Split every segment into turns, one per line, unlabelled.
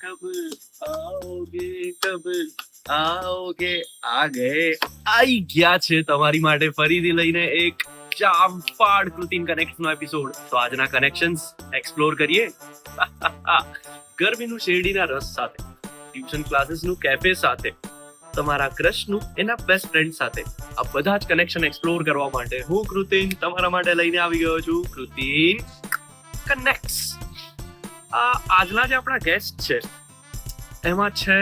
कब आओगे कब आओगे आ ગए આવી ગયા છે તમારી માટે ફરીથી લઈને એક ચામફાડ કૃતિન કનેક્ટ નો એપિસોડ. તો આજના કનેક્શન્સ એક્સપ્લોર કરીએ. ગરમીનું શેરડીના રસ સાથે, ટ્યુશન ક્લાસીસનું કેફે સાથે, તમારા ક્રશનું એના બેસ્ટ ફ્રેન્ડ સાથે, આ બધા જ કનેક્શન એક્સપ્લોર કરવા માટે હું કૃતિન તમારા માટે લઈને આવી ગયો છું કૃતિન કનેક્ટ્સ. આજના જે આપણા ગેસ્ટ છે એમાં છે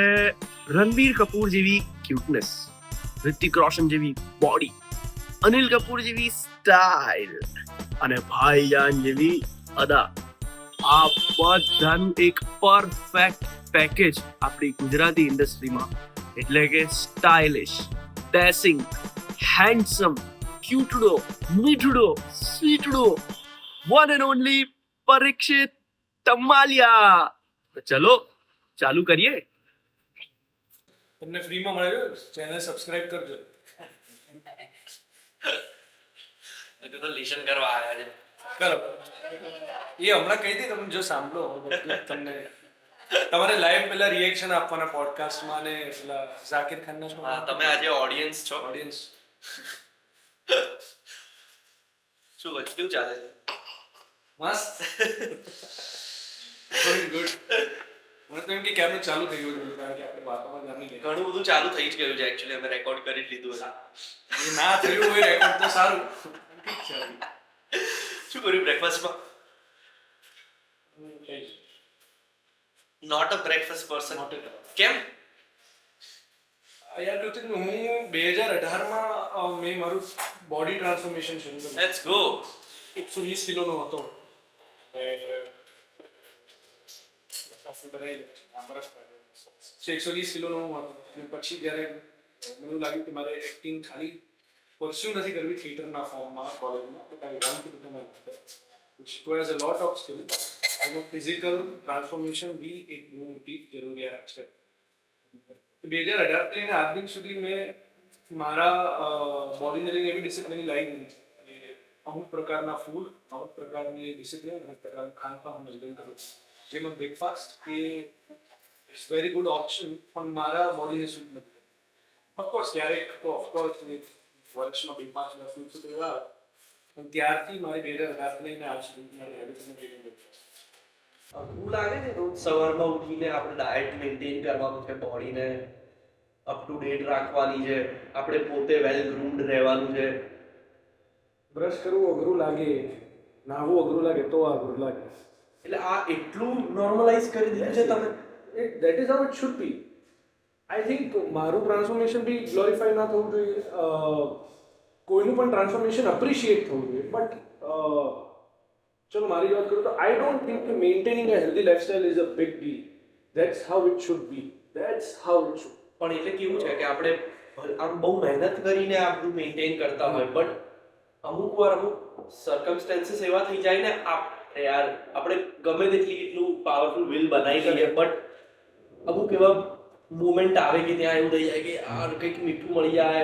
રણબીર કપૂર જેવી ક્યુટનેસ, ઋતિક રોશન જેવી બોડી, અનિલ કપૂર જેવી સ્ટાઇલ અને ભાઈજાન જેવી અદા. આ બધાનું એક પરફેક્ટ પેકેજ આપણી ગુજરાતી ઇન્ડસ્ટ્રીમાં, એટલે કે સ્ટાઇલિશ, ડેસિંગ, હેન્ડસમ, ક્યુટડો, મીઠડો, સ્વીટડો, one and only Parikshit Tamaliya. તો ચલો ચાલુ કરીએ.
તમને ફ્રીમાં મળે, ચેનલ સબસ્ક્રાઇબ કરજો.
તો લિસન કરવા આવ્યા છે.
કરો એ હમણાં કહી દી, તમે જો સાંભળો તમને તમારે લાઈવ પેલા રિએક્શન આપવાના પોડકાસ્ટમાં ને પેલા ઝાકિર ખાનના શો.
તમે આજે ઓડિયન્સ છો.
ઓડિયન્સ
શું કેવું ચાલે છે?
મસ્ત, ગુડ. મને તો એમ કે કેમનું ચાલુ થઈ ગયું હતું, કારણ કે આપણે વાતોમાં જામી ગયા.
ઘણું બધું ચાલુ થઈ જ ગયું છે. એકચ્યુઅલી અમે રેકોર્ડ કરી લીધું હતું.
એ ના થયું હોય રેકોર્ડ તો સારું. ઠીક છે.
શું કર્યું બ્રેકફાસ્ટમાં? Not a breakfast person. કેમ?
યાર કૃતિક, હું 2018માં મેં મારું બોડી ટ્રાન્સફોર્મેશન શરૂ કર્યું.
Let's go.
120 કિલોનો હતો. 120 કિલોનો હતો. અને પછી જ્યારે મને લાગ્યું કે મારે એક્ટિંગ ખાલી પરસ્યુ નથી કરવી થિયેટરના ફોર્મમાં કોલેજમાં, તો કાંઈ વાંધો નથી. which requires a lot of skill. એનું ફિઝિકલ ટ્રાન્સફોર્મેશન બી એક મોટી જરૂરિયાત છે. 2018 થી આજ દિન સુધી મેં મારા બોડીને લઈને એવી ડિસિપ્લિન લાવી કે અમુક પ્રકારના ફૂડ, અમુક પ્રકારની ડિસિપ્લિન, અમુક પ્રકારનું ખાનપાન હું મેન્ટેન કરું. જેમાં બ્રેકફાસ્ટ એ ઇટ્સ વેરી ગુડ ઓપ્શન, પણ મારા બોડીને સૂટ નથી. ઓફકોર્સ ક્યારેક તો ઓફકોર્સ વર્ષમાં 2-5 વર્ષ સુધી એવા, પણ ત્યારથી મારી 2018 લઈને આજ સુધી મારી હેબિટને ચેન્જ.
અઘરું લાગે ને રોજ સવારમાં ઉઠીને આપણે ડાયટ મેન્ટેન કરવાનું છે, બોડીને અપ ટુ ડેટ રાખવાની છે, આપણે પોતે વેલ ગ્રૂમ્ડ રહેવાનું છે.
બ્રશ કરવું અઘરું લાગે, નાહવું અઘરું લાગે, તો અઘરું લાગે.
એટલે આ એટલું નોર્મલાઇઝ કરી દીધું છે તમે.
That is how it should be. I think મારું ટ્રાન્સફોર્મેશન બી ગ્લોરીફાઈ ના થવું જોઈએ. કોઈનું પણ ટ્રાન્સફોર્મેશન અપ્રિશિએટ થવું જોઈએ. બટ ચલો મારી વાત કરું તો આઈ ડોન્ટ થિંક કે maintaining a healthy lifestyle is a big deal. That's how it should be. That's how it should.
પણ એટલે કેવું છે કે આપણે આમ બહુ મહેનત કરીને આ બધું મેન્ટેન કરતા હોય, બટ અમુક વાર અમુક સર્કમસ્ટેન્સીસ એવા થઈ જાય ને, યાર આપણે ગમે તેટલી કેટલું પાવરફુલ વિલ બનાવી લઈએ, બટ અમુક એવા મોમેન્ટ આવે કે ત્યાં એવું થઈ જાય કે આ કંઈક મીઠું મળી જાય,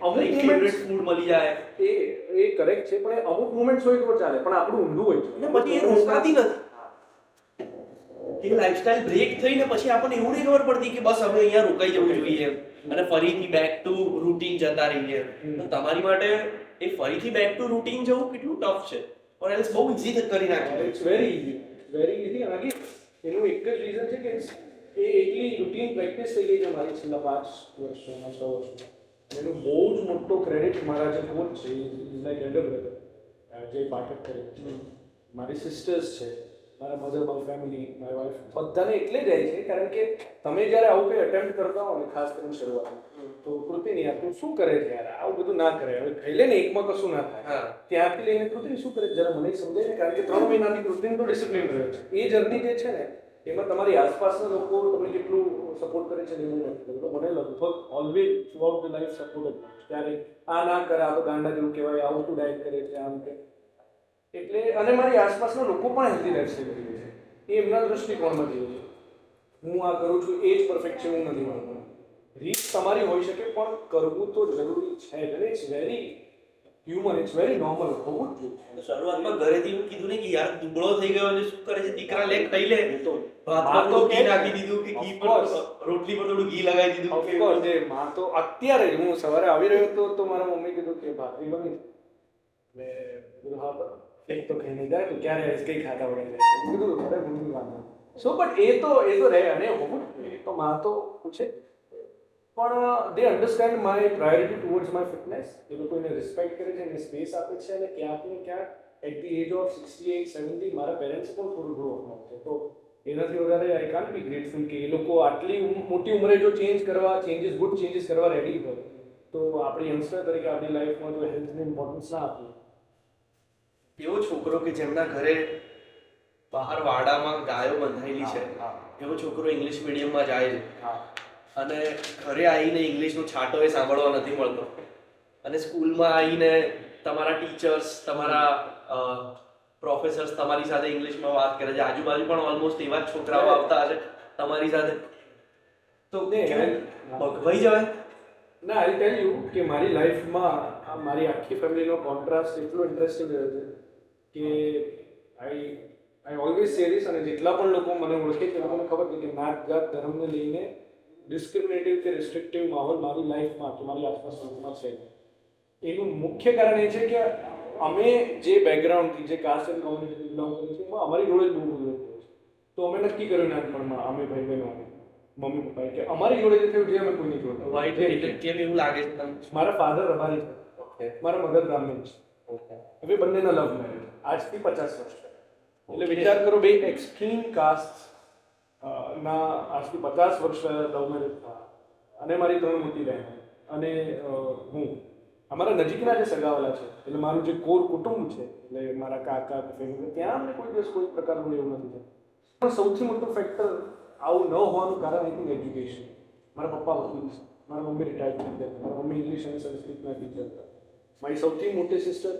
અમુક ફેવરેટ ફૂડ મળી જાય.
એ કરેક્ટ છે, પણ એ અમુક મોમેન્ટ્સ હોય તો ચાલે, પણ આપણું ઊંધું હોય છે
ને પછી એ રોકાતી નથી. એ લાઈફસ્ટાઈલ બ્રેક થઈને પછી આપણને એવું નહીં ખબર પડતી કે બસ હવે અહીંયા રોકાઈ જવું જોઈએ અને ફરીથી બેક ટુ રૂટીન જતા રહીએ. તમારી માટે એ ફરીથી બેક ટુ રૂટીન જવું કેટલું ટફ છે, પણ એલ્સ બહુ ઇઝી કરી નાખે.
It's very easy, very easy. આગે એનું એક જ રીઝન છે કે એ એટલી રૂટીન પ્રેક્ટિસ થઈ ગઈ છે મારી છેલ્લા 5 વર્ષોમાં, 6 વર્ષમાં. એનો બહુ જ મોટો ક્રેડિટ મારા જે કોચ છે, ઇઝ લાઈક એલ્ડર બ્રધર, જે પાઠક કરે છે, મારી સિસ્ટર્સ છે, મારા મધર, મારી ફેમિલી, મારી વાઈફ, બધાને એટલે જાય છે કારણ કે તમે જ્યારે આવું કંઈ અટેમ્પ્ટ કરતા હો ને, ખાસ કરીને શરૂઆતમાં, તો કૃતિન યાર તું શું કરે છે યાર, આવું બધું ના કરે, હવે ખાઈ લે ને, એકમાં કશું ના થાય. ત્યાંથી લઈને કૃતિન શું કરે જરા મને સમજાય ને, કારણ કે 3 મહિનાથી કૃતિન તો ડિસિપ્લિન રહ્યો છે. એ જર્ની જે છે ને, એમાં તમારી આસપાસના લોકો તમને કેટલું સપોર્ટ કરે છે ને એવું નથી. તો મને લગભગ always throughout the life support જ. ત્યારે આ ના કરે, આ તો ગાંડા જેવું કહેવાય, આવું તું ડાયટ કરે છે, આમ કે એટલે. અને મારી આસપાસના લોકો પણ હેલ્ધી લાઈફસ્ટાઈલ કરી છે. એ એમના દૃષ્ટિકોણમાં જીવે છે. હું આ કરું છું એ જ પરફેક્ટ છે, હું નથી માનતો. રીત તમારી હોઈ શકે, પણ કરવું તો જરૂરી છે જ. It's very human, it's very normal, હોવું જ જોઈએ.
તો શરૂઆતમાં ઘરેથી એવું કીધું ને કે યાર દુબળો થઈ ગયો છે, શું કરે છે દીકરા, લે ખાઈ લે.
એ તો
ભાતમાં
માં તો
થોડું ઘી
કે
નાખી દીધું કે ઘી પર રોટલી પર થોડું ઘી લગાવી દીધું.
ઓફકોર્સ એ માં તો અત્યારે જ હું સવારે આવી રહ્યો હતો તો મારા મમ્મી કીધું કે ભાખરી બની. મેં કીધું હા બરાબર. એક તો ખાઈ નહીં જાય તો ક્યારે આવીશ કઈ ખાતા વગર કીધું અરે મમ્મી વાંધો. સો બટ એ તો રહે અને હોવું એ તો માં તો પૂછે પણ દે understand my priority towards my fitness. એ લોકો એને રિસ્પેક્ટ કરે છે, એને સ્પેસ આપે છે અને ક્યાંક ને ક્યાંક એટ ધી એજ ઓફ 68-70 મારા પેરેન્ટ્સ પણ થોડું ઘણું અપનાવ છે. તો એનાથી વધારે આઈ કાન્ટ બી ગ્રેટફુલ કે એ લોકો આટલી મોટી ઉંમરે જો ચેન્જીસ ગુડ ચેન્જીસ કરવા રેડી હોય તો આપણી યંગસ્ટર તરીકે આપણી લાઈફમાં જો હેલ્થને ઇમ્પોર્ટન્સ ના આપીએ.
એવો છોકરો કે જેમના ઘરે બહાર વાડામાં ગાયો બંધાયેલી છે, એવો છોકરો ઇંગ્લિશ મીડિયમમાં જાય છે અને ઘરે આવીને ઇંગ્લિશનો છાંટો એ સાંભળવા નથી મળતો અને સ્કૂલમાં આવીને તમારા ટીચર્સ, તમારા પ્રોફેસર્સ તમારી સાથે ઇંગ્લિશમાં વાત કરે છે, આજુબાજુ પણ ઓલમોસ્ટ એવા જ છોકરાઓ આવતા હશે તમારી સાથે, તો ભગવાઈ જવાય.
ના, આઈ ટેલ યુ કે મારી લાઈફમાં મારી આખી ફેમિલીનો કોન્ટ્રાસ્ટ એટલો ઇન્ટરેસ્ટિંગ રહ્યો છે કે આઈ ઓલવેઝ સે ધીસ અને જેટલા પણ લોકો મને ઓળખે છે એ લોકોને ખબર છે કે નાત જાત ધર્મને લઈને ડિસ્ક્રિમિનેટિવ કે રિસ્ટ્રિક્ટિવ માહોલ મારી લાઈફમાં કે મારી આસપાસ લોકોમાં છે. એનું મુખ્ય કારણ એ છે કે અમે જે બેકગ્રાઉન્ડથી, જે કાસ્ટ એન્ડ કોમ્યુનિટી બિલોંગ કરીએ છીએ એમાં અમારી જોડે જ બહુ બધું થયું છે. તો અમે નક્કી કર્યું નાનપણમાં અમે ભાઈ બહેનો મમ્મી પપ્પાએ કે અમારી જોડે જે થયું છે અમે કોઈની જોડે.
વાઈટ એટલે કેમ એવું લાગે છે તમને?
મારા ફાધર રબારી છે, મારા મધર બ્રાહ્મણ છે. હવે બંનેના લવ મેરેજ આજથી 50 વર્ષ એટલે વિચાર કરો બે એક્સ્ટ્રીમ કાસ્ટ ના આજથી 50 વર્ષ લવ મેરેજ થયા અને મારી 3 મોટી બહેન અને હું અમારા નજીકના જે સગાવાલા છે એટલે મારું જે કોર કુટુંબ છે એટલે મારા કાકા ફેમિલી ત્યાં અમને કોઈ દિવસ કોઈ પ્રકારનું એવું નથી થયું. પણ સૌથી મોટું ફેક્ટર આવું ન હોવાનું કારણ આઈ થિંક એજ્યુકેશન. મારા પપ્પા વકીલ છે, મારા મમ્મી રિટાયર્ડ થઈ ગયા, મારા મમ્મી ઇંગ્લિશ અને સંસ્કૃતના ટીચર હતા. મારી સૌથી મોટી સિસ્ટર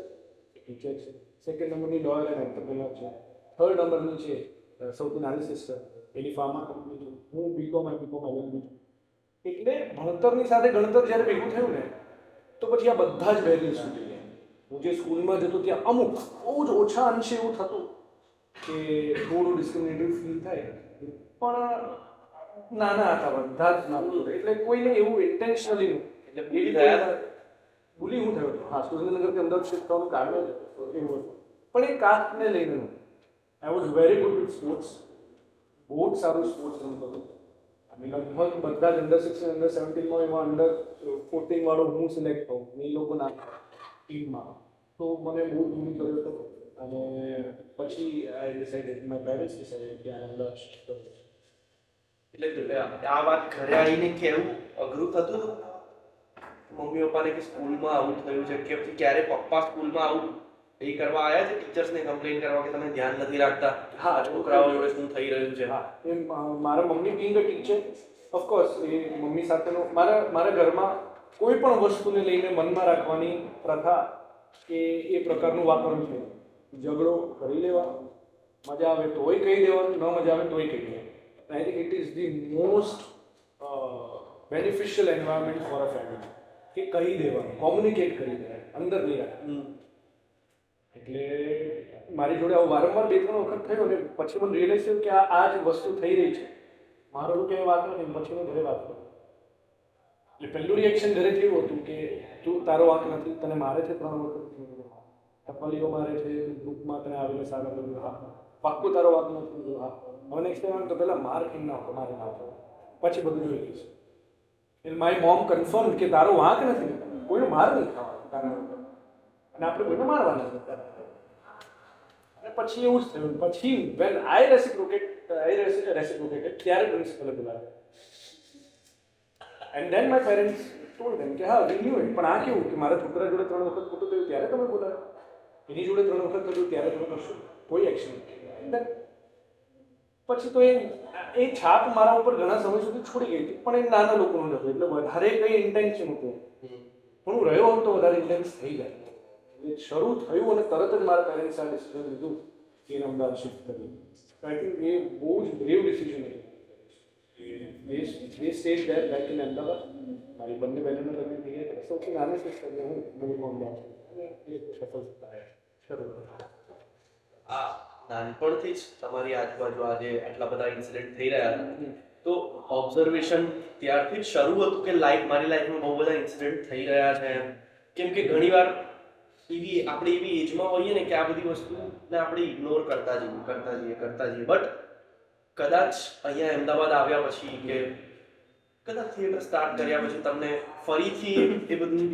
ટીચર છે, સેકન્ડ નંબરની લોયર એન્ડ એન્ટરપ્રેનર છે, થર્ડ નંબરની છે સૌથી નાની સિસ્ટર, એની ફાર્મા કંપની છે, હું બીકોમ LLB. એટલે ભણતરની સાથે ગણતર જ્યારે ભેગું થયું ને તો પછી આ બધા જ બેરિયર્સ તૂટી ગયા. હું જે સ્કૂલમાં જતો ત્યાં અમુક બહુ જ ઓછા અંશે એવું થતું કે થોડું ડિસ્ક્રિમિનેટિવ ફીલ થાય પણ નાના હતા બધા જ નાના, એટલે કોઈને એવું ઇન્ટેન્શનલી
એટલે
ભૂલી હું થયો હતો. હા, સુરેન્દ્રનગરથી અમદાવાદ શિફ્ટ થવાનું કારણ જ એવું હતું પણ એ કાસ્ટને લઈને I was very good with sports. બહુ જ સારું સ્પોર્ટ્સ રમતો હતો અને લગભગ બધા જ અંડર 16 અંડર 17માં એમાં અંડર 14 વાળો હું સિલેક્ટ થયો એ લોકોના ટીમમાં. તો મને બહુ દૂર કર્યો હતો અને પછી આઈ ડિસાઇડેડ, માય પેરેન્ટ્સ ડિસાઇડેડ કે આઈ એમ ધ શિફ્ટ.
એટલે આ વાત ઘરે આવીને કેવું અઘરું થતું હતું મમ્મી પપ્પાને કે સ્કૂલમાં આવું થયું છે, કે પછી ક્યારે પપ્પા સ્કૂલમાં આવું એ કરવા આવ્યા છે ટીચર્સને કમ્પ્લેન કરવા કે તમે ધ્યાન નથી રાખતા
હા,
છોકરાઓ જોડે શું થઈ રહ્યું છે?
હા, એ મારા mummy being a teacher of course A mummy સાથેનો મારા ઘરમાં કોઈ પણ વસ્તુને લઈને મનમાં રાખવાની પ્રથા કે એ પ્રકારનું વાતાવરણ છે. ઝઘડો કરી લેવા, મજા આવે તોય કહી દેવાનું, ન મજા આવે તોય કહી દેવાનું. I think it is the most beneficial environment for a family કે કહી દેવાનું, કોમ્યુનિકેટ કરી દેવાનું, અંદર નહીં રાખવાનું. એટલે મારી જોડે આવું વારંવાર 2-3 વખત થયું અને પછી મને રિયલાઇઝ થયું કે આ જ વસ્તુ થઈ રહી છે. મારો તો ક્યાંય વાત નથી, પછી મેં ઘરે વાત કરી. એટલે પહેલું રિએક્શન ઘરેથી એવું હતું કે તું તારો વાંક નથી, તને મારે છે 3 વખત, ટપલીઓ મારે છે, ગ્રુપમાં તને આવીને સારા કર્યું, હા પાક્કું તારો વાંક નથી, હા હવે નેક્સ્ટ ટાઈમ તો પહેલાં માર કેમ ના હતો, મારે ના હતો, પછી બધું જોઈ લઈશ. એટલે મારી મોમ કન્ફર્મ કે તારો વાંક નથી, કોઈનો માર નહીં ખાવાનો તારા અને આપણે કોઈને મારવાના નથી. અને પછી એવું જ થયું. પછી વેન આઈ રેસિપ્રોકેટેડ ત્યારે પ્રિન્સિપલે બોલાવ્યા and then my parents told them કે હા રિન્યુ ઇટ. પણ આ કેવું કે મારા છોકરા જોડે 3 વખત ખોટું થયું ત્યારે તમે બોલાવ્યા, એની જોડે 3 વખત થયું ત્યારે તમે કરશો, કોઈ એક્શન નથી. પછી તો એ છાપ મારા ઉપર ઘણા સમય સુધી છોડી ગઈ હતી, પણ એ નાના લોકોનું હતું એટલે વધારે કંઈ ઇન્ટેન્શન હતું પણ હું રહ્યો હોત તો વધારે ઇન્ટેન્સ થઈ જાય. એ શરૂ થયું અને તરત જ મારા પેરેન્ટ્સે આ ડિસિઝન લીધું કે એને અમદાવાદ શિફ્ટ કર્યું. આઈ થિંક એ બહુ જ બ્રેવ ડિસિઝન હતું. they stayed there back in Ahmedabad. મારી બંને બહેનોને લગ્ન થઈ ગયા, સૌથી નાની સિસ્ટર હું અમદાવાદ.
આ નાનપણથી જ તમારી આજુબાજુ આજે આટલા બધા ઇન્સિડન્ટ થઈ રહ્યા હતા તો ઓબ્ઝર્વેશન ત્યારથી જ શરૂ હતું કે મારી લાઈફમાં બહુ બધા ઇન્સિડન્ટ થઈ રહ્યા છે એમ કેમ કે ઘણીવાર આપણે એવી એજમાં હોઈએ ને કે આ બધી વસ્તુને આપણે ઇગ્નોર કરતા જઈએ બટ કદાચ અહીંયા અમદાવાદ આવ્યા પછી કે કદાચ થિયેટર સ્ટાર્ટ કર્યા પછી તમને ફરીથી એ બધું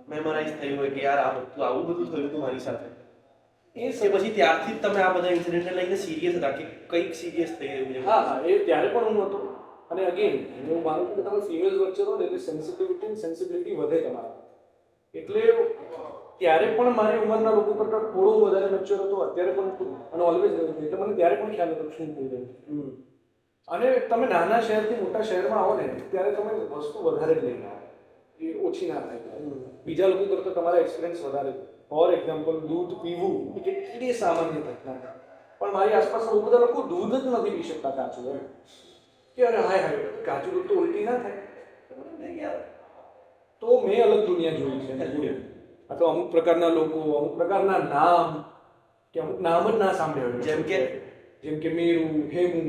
મેમરાઇઝ થયું હોય કે યાર આવું બધું થયું હતું મારી સાથે એ પછી ત્યારથી જ તમે આ બધા ઇન્સિડન્ટને લઈને સિરિયસ હતા કે કંઈક સિરિયસ થઈ રહ્યું છે
હા એ ત્યારે પણ હું હતો અને અગેન હું માનું છું કે તમે ફિમેલ્સ વચ્ચે રહો એટલે સેન્સિટિવિટી વધે તમારા એટલે ત્યારે પણ મારી ઉંમરના લોકો કરતાં થોડો વધારે મેચ્યોર હતો અત્યારે પણ અને ઓલવેઝ રહ્યો છું એટલે મને ત્યારે પણ ખ્યાલ હતો શું થઈ રહ્યું અને તમે નાના શહેરથી મોટા શહેરમાં આવો ને ત્યારે તમે વસ્તુ વધારે જ લઈને આવો એ ઓછી ના થાય બીજા લોકો કરતાં તમારા એક્સપિરિયન્સ વધારે ફોર એક્ઝામ્પલ દૂધ પીવું એ કેટલી સામાન્ય ઘટના પણ મારી આસપાસ બહુ બધા લોકો દૂધ જ નથી પી શકતા કાચું એમ કે અરે હાય કાચું દૂધ તો ઉલટી ના થાય તો મેં અલગ દુનિયા જોઈ છે અથવા અમુક પ્રકારના લોકો અમુક પ્રકારના નામ કે અમુક નામ જ ના સાંભળ્યા જેમ કે મીરુ હેમુ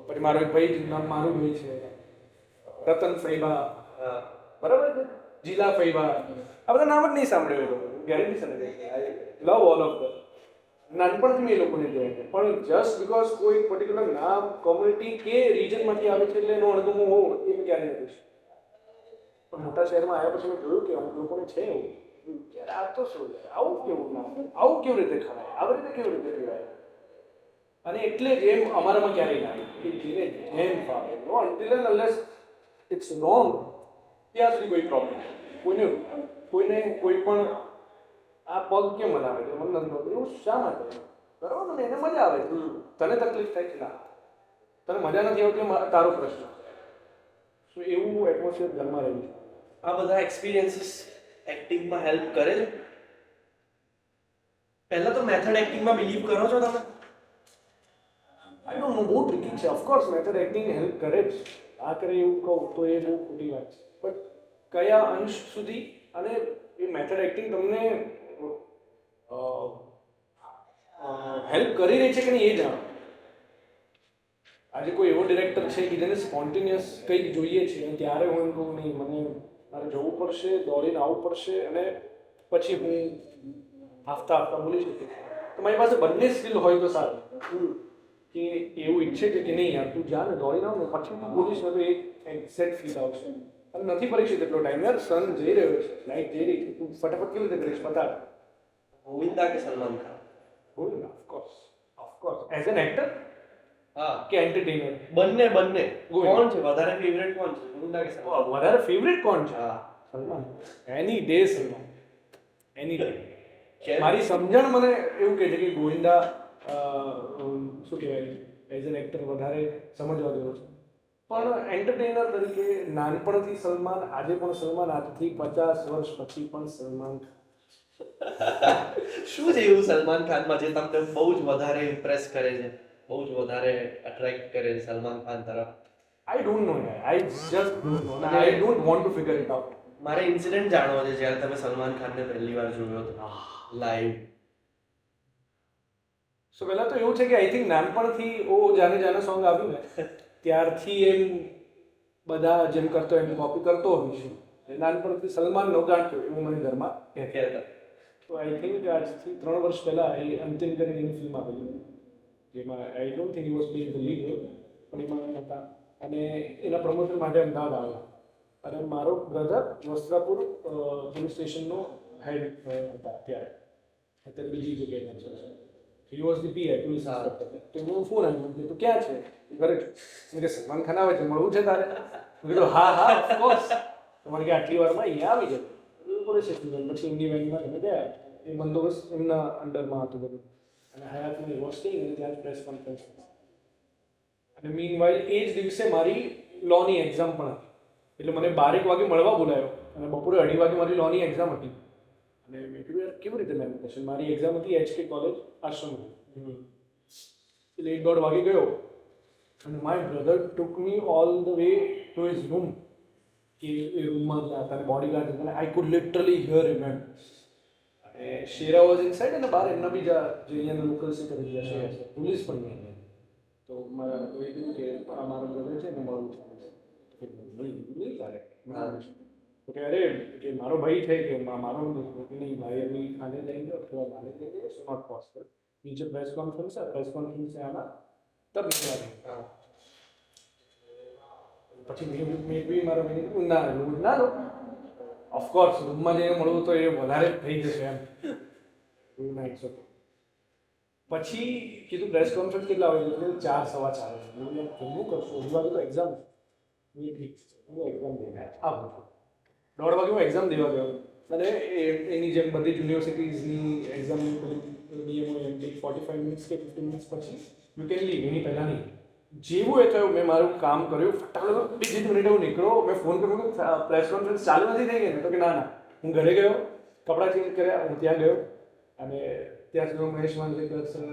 પછી મારો એક ભાઈ નામ મારું ભાઈ છે રતન ફૈબા બરાબર છે જીલા ફૈબા આ બધા નામ જ નહીં સાંભળ્યો એ લોકો ગેરંટી છે ને આઈ લવ ઓલ ઓફ ધેમ નાનપણથી મેં એ લોકોને જોયા છે પણ જસ્ટ બીકોઝ કોઈ પર્ટિક્યુલર નામ કોમ્યુનિટી કે રિજનમાંથી આવે છે એટલે એનો અણગમો હોવો એ મેં ક્યારે નથી પણ મોટા શહેરમાં આવ્યા પછી મેં જોયું કે અમુક લોકોને છે એવું યાર આ તો શું છે આવું કેવું નામ આવું કેવી રીતે ખવાય આવી રીતે કેવી રીતે પીવાય અને એટલે જ એમ અમારામાં ક્યારેય ના આવ્યું કે જેને જેમ ફાવે no until and unless it's wrong ત્યાં સુધી કોઈ પ્રોબ્લેમ કોઈને કોઈ પણ આ પગ કેમ બનાવે છે મને નથી ખબર એવું શા માટે બરાબર ને એને મજા આવે છે તને તકલીફ થાય છે ના તને મજા નથી આવતી તારો પ્રશ્ન સો એવું એટમોસ્ફિયર ઘરમાં રહ્યું છે
આ બધા એક્સપિરિયન્સીસ એક્ટિંગમાં હેલ્પ કરે છે પહેલા તો મેથડ એક્ટિંગમાં બિલીવ કરો છો તમે
આઈ ડોન્ટ નો બહુ ટ્રિકી છે ઓફકોર્સ મેથડ એક્ટિંગ હેલ્પ કરે જ આ કરે એવું કહું તો એ બહુ ખોટી વાત છે બટ કયા અંશ સુધી અને એ મેથડ એક્ટિંગ તમને હેલ્પ કરી રહી છે કે નહીં એ જાણો આજે કોઈ એવો ડિરેક્ટર છે કે જેને સ્પોન્ટેનિયસ કંઈક જોઈએ છે અને ત્યારે હું એમ કહું નહીં મને મારે જવું પડશે દોડીને આવવું પડશે અને પછી હું હાફતા બોલી શકીશ તો મારી પાસે બંને સ્કિલ હોય તો સારું કે એવું ઈચ્છે છે કે નહીં યાર તું જા ને દોડીને આવ ને પછી તું બોલીશ ને તો એક એક્ઝેક્ટ ફીલ આવશે અને નથી પરીક્ષિત એટલો ટાઈમ યાર સન જઈ રહ્યો છે લાઈટ જઈ રહી છે તું ફટાફટ કેવી રીતે કરીશ બતા
ગોવિંદા કે Salman Khan
Govinda of course as an actor
હા
કે એન્ટરટેનર
બંને
ગોવિંદા.
કોણ છે વધારે ફેવરેટ કોણ છે ગોવિંદા કે સલમાન
વધારે ફેવરેટ કોણ છે
હા
સલમાન એની ડે સલમાન એની ડે
કેમ?
મારી સમજણ મને એવું કહે છે કે ગોવિંદા શું કહેવાય એઝ એન એક્ટર વધારે સમજવા જેવો છે પણ એન્ટરટેનર તરીકે નાનપણથી સલમાન આજે પણ સલમાન આજથી 50 વર્ષ પછી પણ સલમાન
શું છે એવું સલમાન ખાનમાં જે તમને બહુ જ વધારે ઇમ્પ્રેસ કરે છે બહુ જ વધારે અટ્રેક્ટ કરે છે સલમાન ખાન તરફ
I don't know I just don't know I don't want to figure it out
મારે ઇન્સિડન્ટ જાણવો છે જ્યારે તમે સલમાન ખાનને પહેલી વાર જોયો હતો લાઈવ
સો પહેલાં તો એવું છે કે આઈ થિંક નાનપણથી ઓ જાને જાને સોંગ આવ્યું ને ત્યારથી એમ બધા જેમ કરતો એમ કોપી કરતો હોય છે નાનપણથી સલમાન નો ગાંઠ્યો એવું મને ઘરમાં કહેતા હતા તો આઈ થિંક આજથી 3 વર્ષ પહેલાં એ અંતિમ કરીને એની ફિલ્મ આવેલી જેમાં આઈ don't think he was playing the lead પણ એમાં હતા અને એના પ્રમોશન માટે અમદાવાદ આવેલા અને મારો બ્રધર વસ્ત્રાપુર પોલીસ સ્ટેશનનો હેડ હતા ત્યારે અત્યારે બીજી જગ્યાએ છે he was the PI police inspector તો એનો ફોન આવ્યો તો ક્યાં છે ઘરે છું કે સલમાન ખાન આવે છે મળવું છે તારે મેં કીધું હા ઓફકોર્સ તમારે કે આટલી વારમાં અહીંયા આવી જાય પોલીસ સ્ટેશન પછી એમની વેનમાં અમે ગયા એ બંદોબસ્ત એમના અંડરમાં હતું બધું અને હયાતની વોસ્ટિંગ અને ત્યાં જ પ્રેસ કોન્ફરન્સ અને મીન વાઇલ એ જ દિવસે મારી લોની એક્ઝામ પણ હતી એટલે મને 12 વાગે મળવા બોલાયો અને બપોરે 2:30 વાગે મારી લોની એક્ઝામ હતી અને મેં કીધું યાર કેવી રીતે મેમ થશે મારી એક્ઝામ હતી HK કોલેજ આશ્રમ એટલે 1:30 વાગે ગયો અને my brother took me all the way to his room કે એ રૂમમાં ગયા હતા બોડીગાર્ડ અને આઈ કુડ લિટરલી હિયર હિમ એમ. અને શેરા વોઝ ઇનસાઇડ અને બહાર એમના બીજા જે અહીંયાના લોકલ્સ છે કરી ગયા છે પોલીસ પણ નહીં. તો મારા લોકોએ કીધું કે આ મારો બ્રધર છે ને મારું છે નહીં તારે કે અરે કે મારો ભાઈ છે કે મારો નહીં ભાઈ અभी खाने जाएंगे और थोड़ा बाहर जाएंगे सो नॉट पॉसिबल. नीचे प्रेस कॉन्फ्रेंस है, प्रेस कॉन्फ्रेंस से आना तब निकला. પછી મેં બી મારા ભાઈ ના લો ઓફકોર્સ રૂમમાં જઈને મળવું તો એ વધારે થઈ જશે એમ એવું ના શકે. પછી કીધું પ્રેસ કોન્ફરન્સ કેટલા વાગે? 4:15 વાગે. જમવું કરશું 2 વાગે તો એક્ઝામ. ઠીક છે હું એક્ઝામ દઈને આવું. 1:30 વાગે હું એક્ઝામ દેવા ગયો અને એની જેમ બધી યુનિવર્સિટીઝની એક્ઝામની નિયમો એમ કે 45 મિનિટ્સ કે 15 મિનિટ્સ પછી યુ કેન લીવ, એની પહેલાં નહીં. જેવું એ થયું મેં મારું કામ કર્યું ફટાફટ બીજી જ મિનિટે હું નીકળ્યો. મેં ફોન કર્યો કે પ્રેસ કોન્ફરન્સ ચાલુ નથી થઈ ગઈ ને? તો કે ના હું ઘરે ગયો, કપડાં ચેન્જ કર્યા, હું ત્યાં ગયો અને ત્યાં સુધી મહેશ માંજરેકર સર,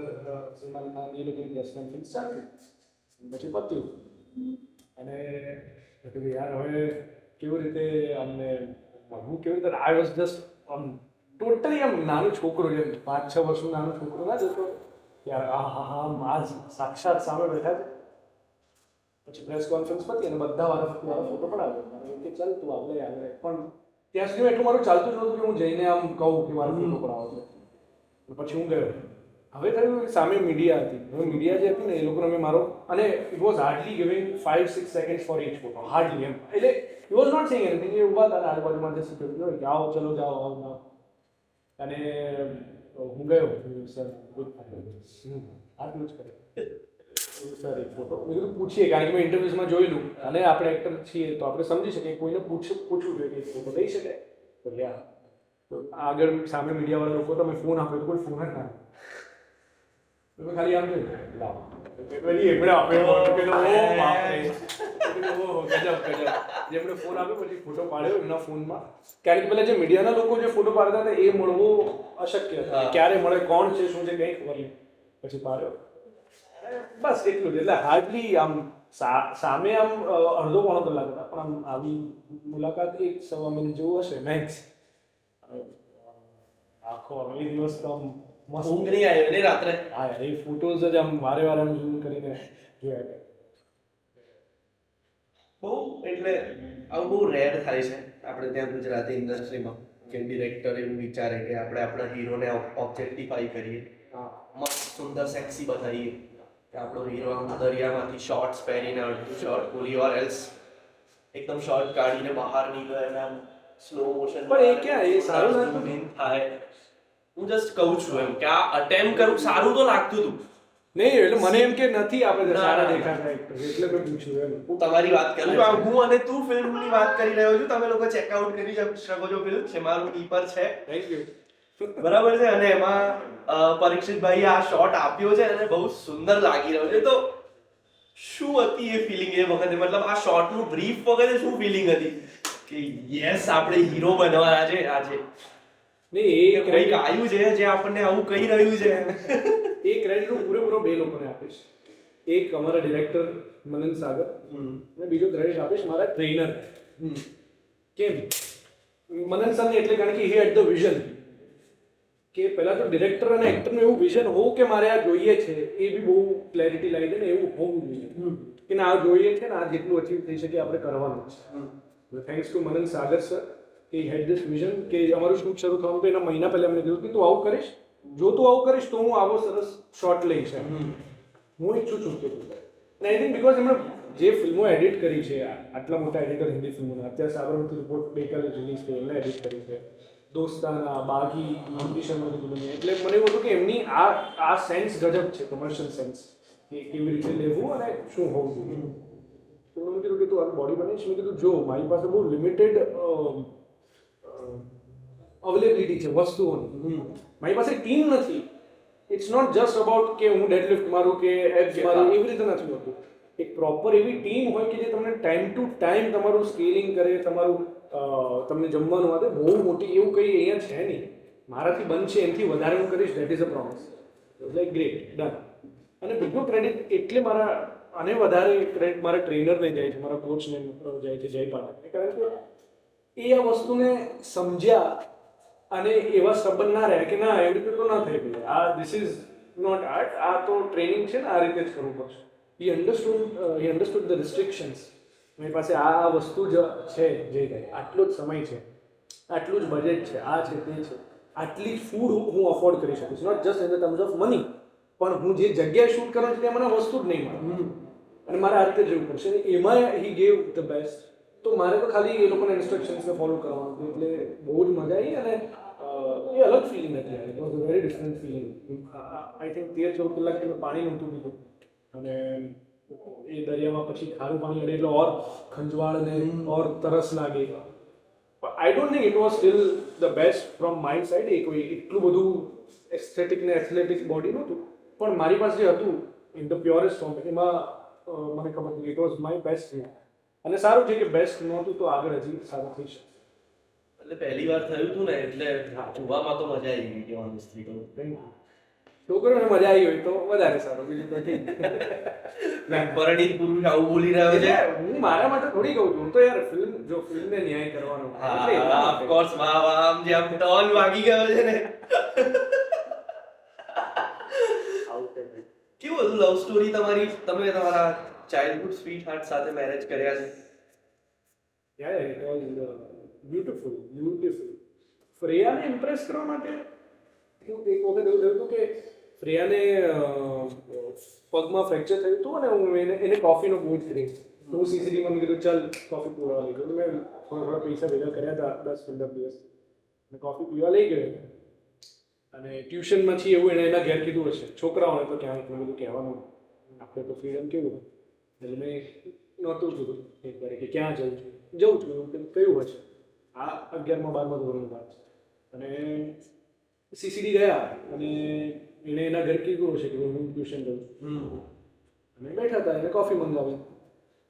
સલમાન ખાન એ લોકોની પ્રેસ કોન્ફરન્સ ચાલુ. પછી પત્યું અને યાર હવે કેવી રીતે અમને હું કેવી રીતે આઈ વોઝ જસ્ટ ટોટલી આમ નાનો છોકરો જેમ 5-6 વર્ષનો નાનો છોકરો ના જતો યાર આ સાક્ષાત સામે બેઠા છે. પછી પ્રેસ કોન્ફરન્સ પતી અને બધા વાળા ફોટો પડાવ્યો કે ચાલ તું આગળ આગળ. પણ ત્યાં સુધી એટલું મારું ચાલતું જ નહોતું કે હું જઈને આમ કહું કે મારો ફોટો પડાવો છે. પછી હું ગયો. હવે થયું સામે મીડિયા હતી. હવે મીડિયા જે હતી ને એ લોકોને મેં મારો અને it was hardly giving 5-6 seconds for each photo, hardly um. એટલે it was not saying anything. એ ઊભા હતા આજુબાજુમાં જે સિક્યુરિટી કે આવો ચલો જાઓ આવો. અને હું ગયો સર આટલું જ કરે સર એક ફોટો. મેં કીધું પૂછીએ કારણ કે મેં ઇન્ટરવ્યુઝમાં જોયેલું અને આપણે એક્ટર છીએ તો આપણે સમજી શકીએ કોઈને પૂછવું જોઈએ કે ફોટો લઈ શકે. તો લ્યા તો આગળ સામે મીડિયાવાળા લોકો તમે ફોન આપ્યો તો કોઈ ફોન જ ના તમે ખાલી આમ જોયું લાવો એમણે આપ્યો જેમણે ફોન આપ્યો પછી ફોટો પાડ્યો એમના ફોનમાં. કારણ કે પેલા જે મીડિયાના લોકો જે ફોટો પાડતા હતા એ મળવો અશક્ય હતું. ક્યારે મળે, કોણ છે, શું છે, કંઈ ખબર નહીં. પછી પાડ્યો બસ એટલું જ. એટલે હાર્ડલી આમ સામે આમ અડધો પોણો કલાક હતા પણ આમ આવી મુલાકાત 1-1.25 મિનિટ જેવું હશે મેક્સ. આખો એ દિવસ તો આમ મસ્ત
ઊંઘ નહીં આવ્યો ને રાત્રે?
હા યાર એ ફોટોઝ જ આમ વારે વારે આમ ઝૂમ કરીને જોયા.
બહુ એટલે આવું બહુ રેર થાય છે આપણે ત્યાં ગુજરાતી ઇન્ડસ્ટ્રીમાં કે ડિરેક્ટર એવું વિચારે કે આપણે આપણા હીરોને ઓબ્જેક્ટિફાઈ કરીએ, મસ્ત સુંદર સેક્સી બતાવીએ કે આપણો હીરો આમ દરિયામાંથી શોર્ટ્સ પહેરીને અડધું શોર્ટ બોલી ઓર એલ્સ એકદમ શોર્ટ કાઢીને બહાર નીકળે અને આમ સ્લો મોશન.
પણ એ ક્યાં એ સારું
નથી થાય. હું જસ્ટ કહું છું એમ કે આ અટેમ્પ કરું સારું તો લાગતું હતું
નહીં. એટલે મને એમ કે નથી આપણે સારા દેખાતા એક્ટર એટલે મેં પૂછ્યું એમ.
હું તમારી વાત કરું છું. હું અને તું ફિલ્મની વાત કરી રહ્યો છું. તમે લોકો ચેકઆઉટ કરી શકો છો ફિલ્મ શેમારું ટીપર છે.
Thank you.
બરાબર છે. અને એમાં પરીક્ષિતભાઈ આ શોટ આપ્યો છે અને બહુ સુંદર લાગી રહ્યો છે. તો શું હતી એ ફિલિંગ એ વખતે? મતલબ આ શોટનું બ્રીફ વખતે શું ફિલિંગ હતી કે યસ આપણે હીરો બનવાના છે આજે?
નહીં એ
કંઈક આવ્યું છે જે આપણને આવું કહી રહ્યું છે.
એ ક્રેડિટ હું પૂરેપૂરો 2 લોકોને આપીશ. એક અમારા ડિરેક્ટર મનન સાગર અને બીજો ક્રેડિટ આપીશ મારા ટ્રેનર. કેમ મનન સરને? એટલે કારણ કે હી હેડ ધ વિઝન કે પહેલા તો ડિરેક્ટર અને એક્ટરનું એવું વિઝન હોવું કે મારે આ જોઈએ છે એ બી બહુ ક્લેરિટી લાવી દે ને એવું હોવું જોઈએ કે ના આ જોઈએ છે ને આ જેટલું અચીવ થઈ શકે આપણે કરવાનું છે. Thanks to Manan Sagar sir કે હેડ ધીસ વિઝન કે અમારું શૂટ શરૂ થવાનું તો એના મહિના પહેલા અમને કીધું કે તું આવું કરીશ, જો તું આવું કરીશ તો હું આવો સરસ શોટ લઈશ. હું ઈચ્છું છું કે તું આઈ થિંક બિકોઝ એમણે જે ફિલ્મો એડિટ કરી છે, આટલા મોટા એડિટર હિન્દી ફિલ્મોના, અત્યારે સાબરમતી રિપોર્ટ ગઈકાલે રિલીઝ થઈ એમને એડિટ કરી છે, દોસ્તાના, બાગી, મંકી શર્માની ફિલ્મ. એટલે મને એવું હતું કે એમની આ સેન્સ ગજબ છે, કમર્શિયલ સેન્સ કે કેવી રીતે લેવું અને શું હોવું જોઈએ. તો મેં કીધું કે તું આ બોડી બનાવીશ. મેં કીધું જો મારી પાસે બહુ લિમિટેડ અવેલેબિલિટી છે વસ્તુઓની, મારી પાસે ટીમ નથી. ઇટ્સ નોટ જસ્ટ અબાઉટ કે હું ડેડલિફ્ટ મારું કે એબ્સ મારું એવી રીતે નથી હોતું. એક પ્રોપર એવી ટીમ હોય કે જે તમને ટાઈમ ટુ ટાઈમ તમારું સ્કેલિંગ કરે, તમારું તમને જમવાનું માટે બહુ મોટી એવું કંઈ અહીંયા છે નહીં. મારાથી બનશે એનાથી વધારે હું કરીશ, that is a promise. Like great done. અને બીજો ક્રેડિટ એટલે મારા અને વધારે ક્રેડિટ મારા ટ્રેનરને જાય છે, મારા કોચને જાય છે, જય પાઠકને. કારણ કે એ આ વસ્તુને સમજ્યા અને એવા સંબંધ ના રહ્યા કે ના એવી રીતે તો ના થઈ ગયું, આ ધીસ ઇઝ નોટ આર્ટ, આ તો ટ્રેનિંગ છે ને, આ રીતે જ કરવું પડશે. હી અન્ડરસ્ટુડ ધ રિસ્ટ્રિક્શન્સ. મારી પાસે આ વસ્તુ જ છે, જે કંઈ આટલો જ સમય છે, આટલું જ બજેટ છે, આ છે તે છે, આટલી ફૂડ હું અફોર્ડ કરી શકીશ, not just in the terms of money, પણ હું જે જગ્યાએ શૂટ કરવાનું છે ત્યાં મને વસ્તુ જ નહીં મળે અને મારે આ રીતે જવું પડશે. એમાં હી ગેવ ધ બેસ્ટ. તો મારે તો ખાલી એ લોકોના ઇન્સ્ટ્રક્શન્સને ફોલો કરવાનું હતું, એટલે બહુ જ મજા આવી. અને એ અલગ ફિલિંગ હતી, it was a very different feeling. I think 13-14 કલાક મેં પાણી નહોતું પીધું અને એ દરિયામાં પછી ખારું પાણી અડે એટલે ઓર ખંજવાળ ને ઓર તરસ લાગે. I don't think it was still the best from my side. એ કોઈ એટલું બધું એસ્થેટિક ને એથ્લેટિક બોડી નહોતું, પણ મારી પાસે જે હતું ઇન ધ પ્યોરેસ્ટ ફોર્મ એમાં મને ખબર હતી ઇટ વોઝ માય બેસ્ટ. અને સારું છે કે બેસ્ટ નહોતું તો આગળ હજી સારું થઈ શકે.
એટલે પહેલી વાર થયું હતું ને, એટલે જોવામાં તો મજા આવી ગઈ કે ઓનેસ્ટલી તો.
છોકરોને મજા આવી હોય તો વધારે સારું, બીજું તો ઠીક.
પરણિત પુરુષ આવું બોલી રહ્યો છે.
હું મારા માટે થોડી કહું છું, હું તો યાર ફિલ્મને ન્યાય કરવાનો.
હા ઓફકોર્સ, વાહ વાહ, આમ જે આમ ટોન વાગી ગયો છે ને. કેવું હતું લવ સ્ટોરી તમારી? તમે તમારા ચાઇલ્ડહુડ સ્વીટ હાર્ટ સાથે મેરેજ કર્યા છે.
Yeah, it was beautiful. ફ્રેયાને ઇમ્પ્રેસ કરવા માટે એક વખત એવું થયું હતું કે ફ્રેયાને પગમાં ફ્રેક્ચર થયું હતું અને હું એને કોફીનો બહુ જ ક્રેઝ. તો હું સીસીટીવીમાં કીધું ચાલ કોફી પીવા લઈ ગયો. તો મેં થોડા પૈસા ભેગા કર્યા હતા 10-15 દિવસ અને કોફી પીવા લઈ ગયો. અને ટ્યુશનમાં છીએ એવું એને એના ઘેર કીધું હશે, છોકરાઓને તો ક્યાંય એટલું બધું કહેવાનું, આપણે તો ફ્રીડમ કેવું. એટલે મેં નહોતું કીધું એક વાર કે ક્યાં જવું છું એવું કહ્યું હશે. આ 11મા 12મા ધોરણની વાત છે. અને સીસીડી ગયા અને એણે એના ઘર કીધું હશે કે હું ટ્યુશન જાઉં છું. અને બેઠા હતા, એને કોફી મંગાવી.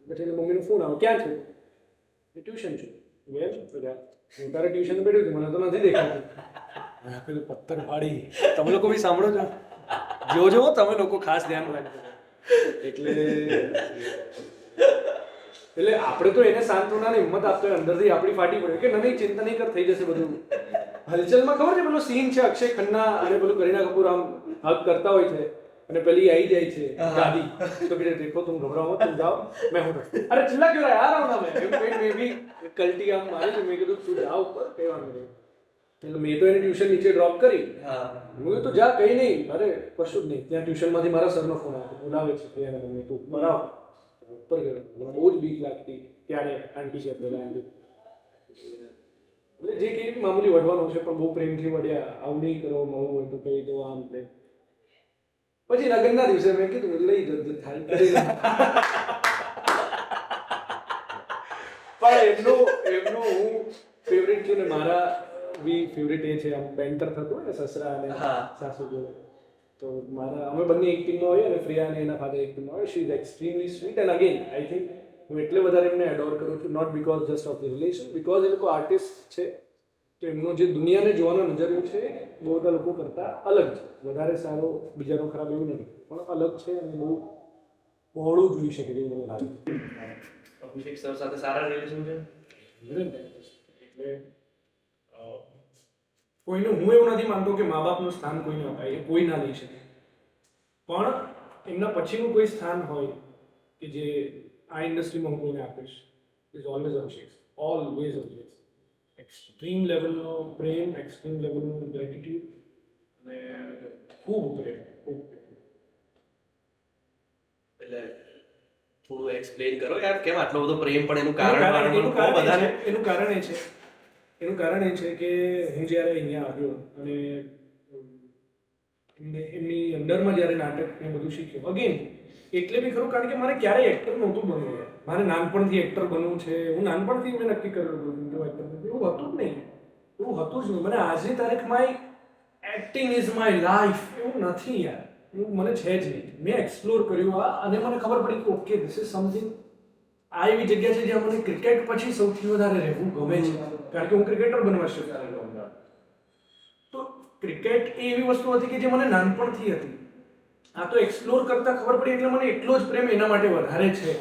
પછી એને મમ્મીનો ફોન આવ્યો, ક્યાં છે? એ ટ્યુશન છું. ગયા છું તો હું તારે ટ્યુશન બેઠું છું, મને તો નથી દેખાતું. પેલું પથ્થર ફાડી. તમે લોકો બી સાંભળો છો, જોજો તમે લોકો, ખાસ ધ્યાન રાખજો. એટલે આપણે તો એને સાંત્વનાને હિંમત આપતો હોય, અંદરથી આપણી ફાટી પડે કે નહીં ચિંતા નહીં કર, થઈ જશે બધું. હલચલમાં ખબર છે પેલો સીન છે અક્ષય ખન્ના અને પેલું કરીના કપૂર આમ હગ કરતા હોય છે અને પેલી આવી જાય છે દાદી, તો કે દેખો તુમ ઘબરાઓ તુમ જાઓ મેં હું. અરે ચિલ્લા ક્यों रहा यार होना मैं भी કલ્ટી આમ મારી તો મેં કીધું તું જા ઉપર, કઈ વાંધો નહીં. એટલે મેં તો એને ટ્યુશન નીચે ડ્રોપ કરી. હું કીધું તું જા, કઈ નહીં, અરે કશું જ નહીં. ત્યાં ટ્યુશનમાંથી મારા સરનો ફોન આવ્યો, બોલાવે છે મમ્મી તું બરાબર ઉપર ગયો. બહુ જ બીક લાગતી ત્યારે. આંટી છે પેલા આંટી, એટલે જે કંઈ મામૂલી વઢવાનું છે પણ બહુ પ્રેમથી વઢ્યા. આવું નહીં કરો, મળવું હોય તો કહી દો આમ તે. પછી લગ્નના દિવસે મેં કીધું લઈ જજો થાય. પણ એમનો હું ફેવરેટ છું ને મારા બી ફેવરેટ એ છે. આમ બેન્ટર થતું હોય ને સસરા અને સાસુ જોડે, તો મારા અમે બંને એક ટીમમાં હોઈએ અને ફ્રિયા અને એના ફાધર એક ટીમમાં હોય. She is extremely sweet and again I think હું એટલે વધારે એમને એડોર કરું છું, not because just of the relation, because એ લોકો આર્ટિસ્ટ છે તો એમનો જે દુનિયાને જોવાનો નજરિયો છે બહુ બધા લોકો કરતાં અલગ છે. વધારે સારો બીજાનો ખરાબ એવું નથી, પણ અલગ છે અને બહુ પહોળું જોઈ શકે એવું મને લાગે.
અભિષેક સર સાથે સારા રિલેશન છે
એટલે કોઈને હું એવું નથી માનતો કે મા બાપનું સ્થાન કોઈને અપાય, એ કોઈ ના લઈ શકે, પણ એમના પછીનું કોઈ સ્થાન હોય કે જે આ ઇન્ડસ્ટ્રીમાં હું કોઈને આપીશ, is always Abhishek. Always Abhishek. Extreme લેવલનો પ્રેમ, એક્સ્ટ્રીમ લેવલનું ગ્રેટિટ્યુડ અને ખૂબ પ્રેમ.
એટલે થોડું એક્સપ્લેન કરો યાર, કેમ આટલો બધો પ્રેમ? પણ એનું કારણ એનું કારણ એ છે કે હું જ્યારે અહીંયા આવ્યો અને એમની અંડરમાં જ્યારે નાટક ને બધું શીખ્યું, અગેન એટલે બી ખરું કારણ કે મારે ક્યારેય એક્ટર નહોતું બનવું. મારે નાનપણથી એક્ટર બનવું છે, હું નાનપણથી મેં નક્કી કરેલું હતું એક્ટર બનવું. એવું હતું જ નહીં. મને આજની તારીખમાં એક્ટિંગ ઇઝ માય લાઈફ એવું નથી યાર, એવું મને છે જ નહીં. મેં એક્સપ્લોર કર્યું આ અને મને ખબર પડી કે ઓકે ધીસ ઇઝ સમથિંગ. આ એવી જગ્યા છે જ્યાં મને ક્રિકેટ પછી સૌથી વધારે રહેવું ગમે છે, કારણ કે હું ક્રિકેટર બનવા શક્યો. તો ક્રિકેટ એ એવી વસ્તુ હતી કે જે મને નાનપણથી હતી. આ તો એક્સપ્લોર કરતાં ખબર પડી એટલે મને એટલો જ પ્રેમ એના માટે વધારે છે.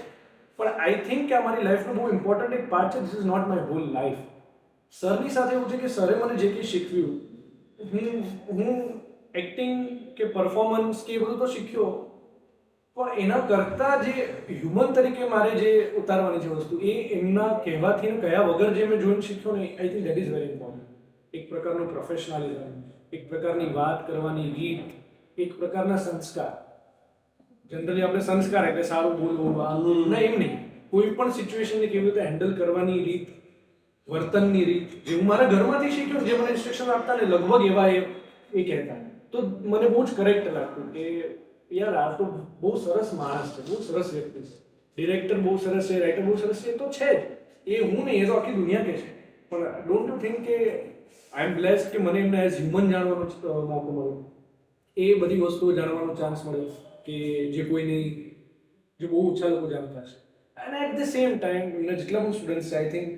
પણ આઈ થિંક કે આ મારી લાઈફનો બહુ ઇમ્પોર્ટન્ટ એક પાર્ટ છે. This is not my whole life.
સરની સાથે એવું છે કે સરે મને જે કંઈ શીખવ્યું, હું એક્ટિંગ કે પરફોર્મન્સ કે એ બધું તો શીખ્યો, પણ એના કરતાં જે હ્યુમન તરીકે મારે જે ઉતારવાની છે વસ્તુ, એ એમના કહેવાથી ને કયા વગર જે મેં જોઈને શીખ્યો ને, I think that is very important. એક પ્રકારનું પ્રોફેશનલિઝમ, એક પ્રકારની વાત કરવાની રીત, એક પ્રકારના સંસ્કાર. જનરલી આપણે સંસ્કાર એટલે સારું બોલવું, ના એમ નહીં, કોઈ પણ સિચ્યુએશનને કેવી રીતે હેન્ડલ કરવાની રીત, વર્તનની રીત, જે હું મારા ઘરમાંથી શીખ્યો, જે મને ઇન્સ્ટ્રક્શન આપતા ને લગભગ એવા એ કહેતા, તો મને બહુ જ કરેક્ટ લાગતું કે યાર આ તો બહુ સરસ માણસ છે, બહુ સરસ વ્યક્તિ છે, ડિરેક્ટર બહુ સરસ છે, રાઇટર બહુ સરસ છે, એ તો છે જ, એ હું નહીં, એ તો આખી દુનિયા કે છે. પણ ડોન્ટ યુ થિંક કે આઈ એમ બ્લેસ્ડ કે મને એમને એઝ હ્યુમન જાણવાનો મોકો મળ્યો, એ બધી વસ્તુઓ જાણવાનો ચાન્સ મળ્યો કે જે કોઈ નહીં, જે બહુ ઓછા લોકો જાણતા છે. And at the same time એમના જેટલા પણ સ્ટુડન્ટ્સ છે, આઈ થિંક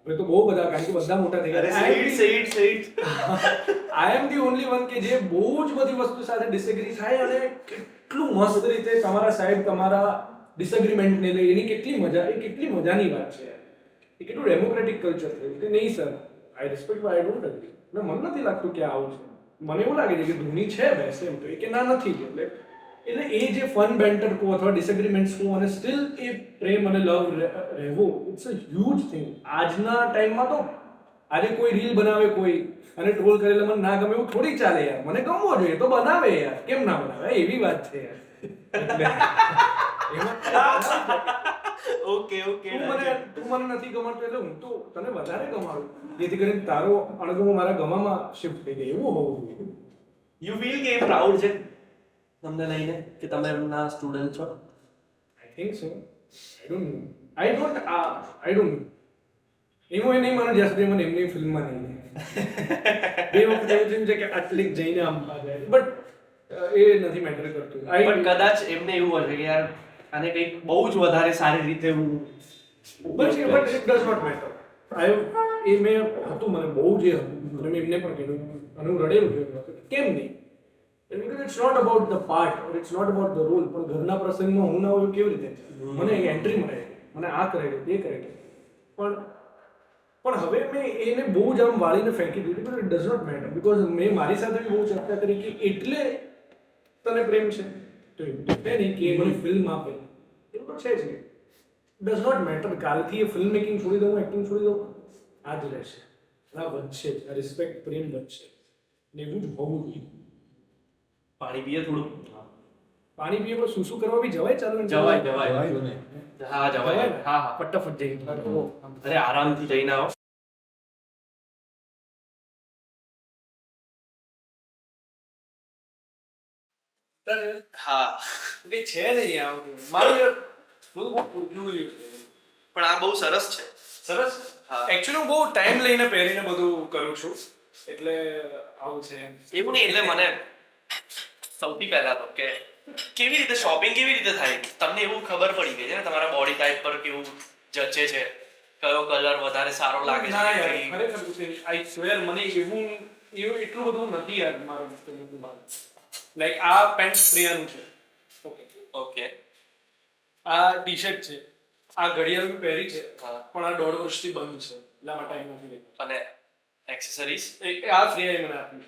હવે તો બહુ બધા, કારણ કે બધા મોટા થઈ ગયા. આઈ એમ ધી ઓનલી વન કે જે બહુ જ બધી વસ્તુ સાથે ડિસએગ્રી થાય અને કેટલું મસ્ત રીતે તમારા સાહેબ તમારા ડિસએગ્રીમેન્ટને લે, એની કેટલી મજાની વાત છે. એ કેટલું ડેમોક્રેટિક કલ્ચર થયું કે નહીં sir I respect I don't agree. મને નથી લાગતું કે આવું છે. મને એવું લાગે છે કે ધોની છે બેસે એમ તો, એ કે ના નથી. એટલે એ જે ફન બેન્ટર કહો અથવા ડિસએગ્રીમેન્ટ્સ કહો અને સ્ટીલ એ પ્રેમ અને લવ રહેવો, ઇટ્સ અ હ્યુજ થિંગ. આજના ટાઈમમાં તો આજે કોઈ રીલ બનાવે કોઈ અને ટ્રોલ કરેલા મને ના ગમે એવું થોડી ચાલે યાર. મને ગમવો જોઈએ તો બનાવે યાર, કેમ ના બનાવે, એવી વાત છે યાર.
ઓકે
તું મને નથી ગમાડતો એટલે હું તો તને વધારે ગમાડું, જેથી કરીને તારો અણગમો મારા ગમામાં શિફ્ટ થઈ જાય, એવું હોવું જોઈએ.
યુ ફીલ કે એ પ્રાઉડ છે તમને લઈને કે તમે એમના સ્ટુડન્ટ છો?
I think so. I don't એવું એ નહીં માનું જ્યાં સુધી મને એમની ફિલ્મમાં નહીં. બે વખત એવું થયું છે કે આટલી જઈને આમ બટ એ નથી મેટર કરતું.
પણ કદાચ એમને એવું હશે કે યાર આને કંઈક બહુ જ વધારે સારી રીતે હું
but it does not matter. એ મેં હતું, મને બહુ જે હતું મેં એમને પણ કીધું અને હું રડેલું છું કેમ નહીં, because it's not about the part or it's not about the role. પણ ઘરના પ્રસંગમાં હું ના હોય કેવી રીતે મને એન્ટ્રી મળે, મને આ કરે તે કરે, પણ હવે મેં એને બહુ જ આમ વાળીને ફેંકી દીધું. because it does not matter. because મેં મારી સાથે બી બહુ ચર્ચા કરી કે એટલે તને પ્રેમ છે તો એટલે નહીં કે મને ફિલ્મ આપે, એવું તો છે જ નહીં. Does not matter. કાલથી એ ફિલ્મ મેકિંગ છોડી દઉં, એક્ટિંગ છોડી દઉં, આ જ રહેશે. આ વધશે, આ રિસ્પેક્ટ પ્રેમ વધશે ને એવું જ હોવું જોઈએ.
પાણી પીએ થોડું.
પાણી પીએ પણ શું કરવા બી જવાય? ચાલો
જવાય હા જવાય. હા
ફટાફટ જઈએ.
અરે આરામથી જઈને આવો. હા
કે છે નહીં આવું મારું બધું બહુ પૂરજું
પણ આ બહુ સરસ છે.
સરસ.
હા.
એકચ્યુઅલી હું બહુ ટાઈમ લઈને પહેરીને બધું કરું છું એટલે આવું છે.
એવું નહીં, એટલે મને સૌથી પહેલા તો કે કેવી રીતે શોપિંગ કેવી રીતે થાય તમને એવું ખબર પડી ગઈ છે ને તમારા બોડી ટાઈપ પર કેવું જચે છે, કયો કલર વધારે સારો લાગે
ના યાર,
છે?
ખરેખર આઈ સ્વેર મને એવું એટલું બધું નથી યાર મારું. લાઈક આ પેન્ટ પ્રિયાનું છે,
ઓકે
આ ટી શર્ટ છે, આ ઘડિયાળ મેં પહેરી છે
હા.
પણ આ 1.5 વર્ષથી બંધ છે એટલે આમાં ટાઈમ નથી લેતો.
અને એક્સેસરીઝ
આ ફ્રી મને આપ્યું.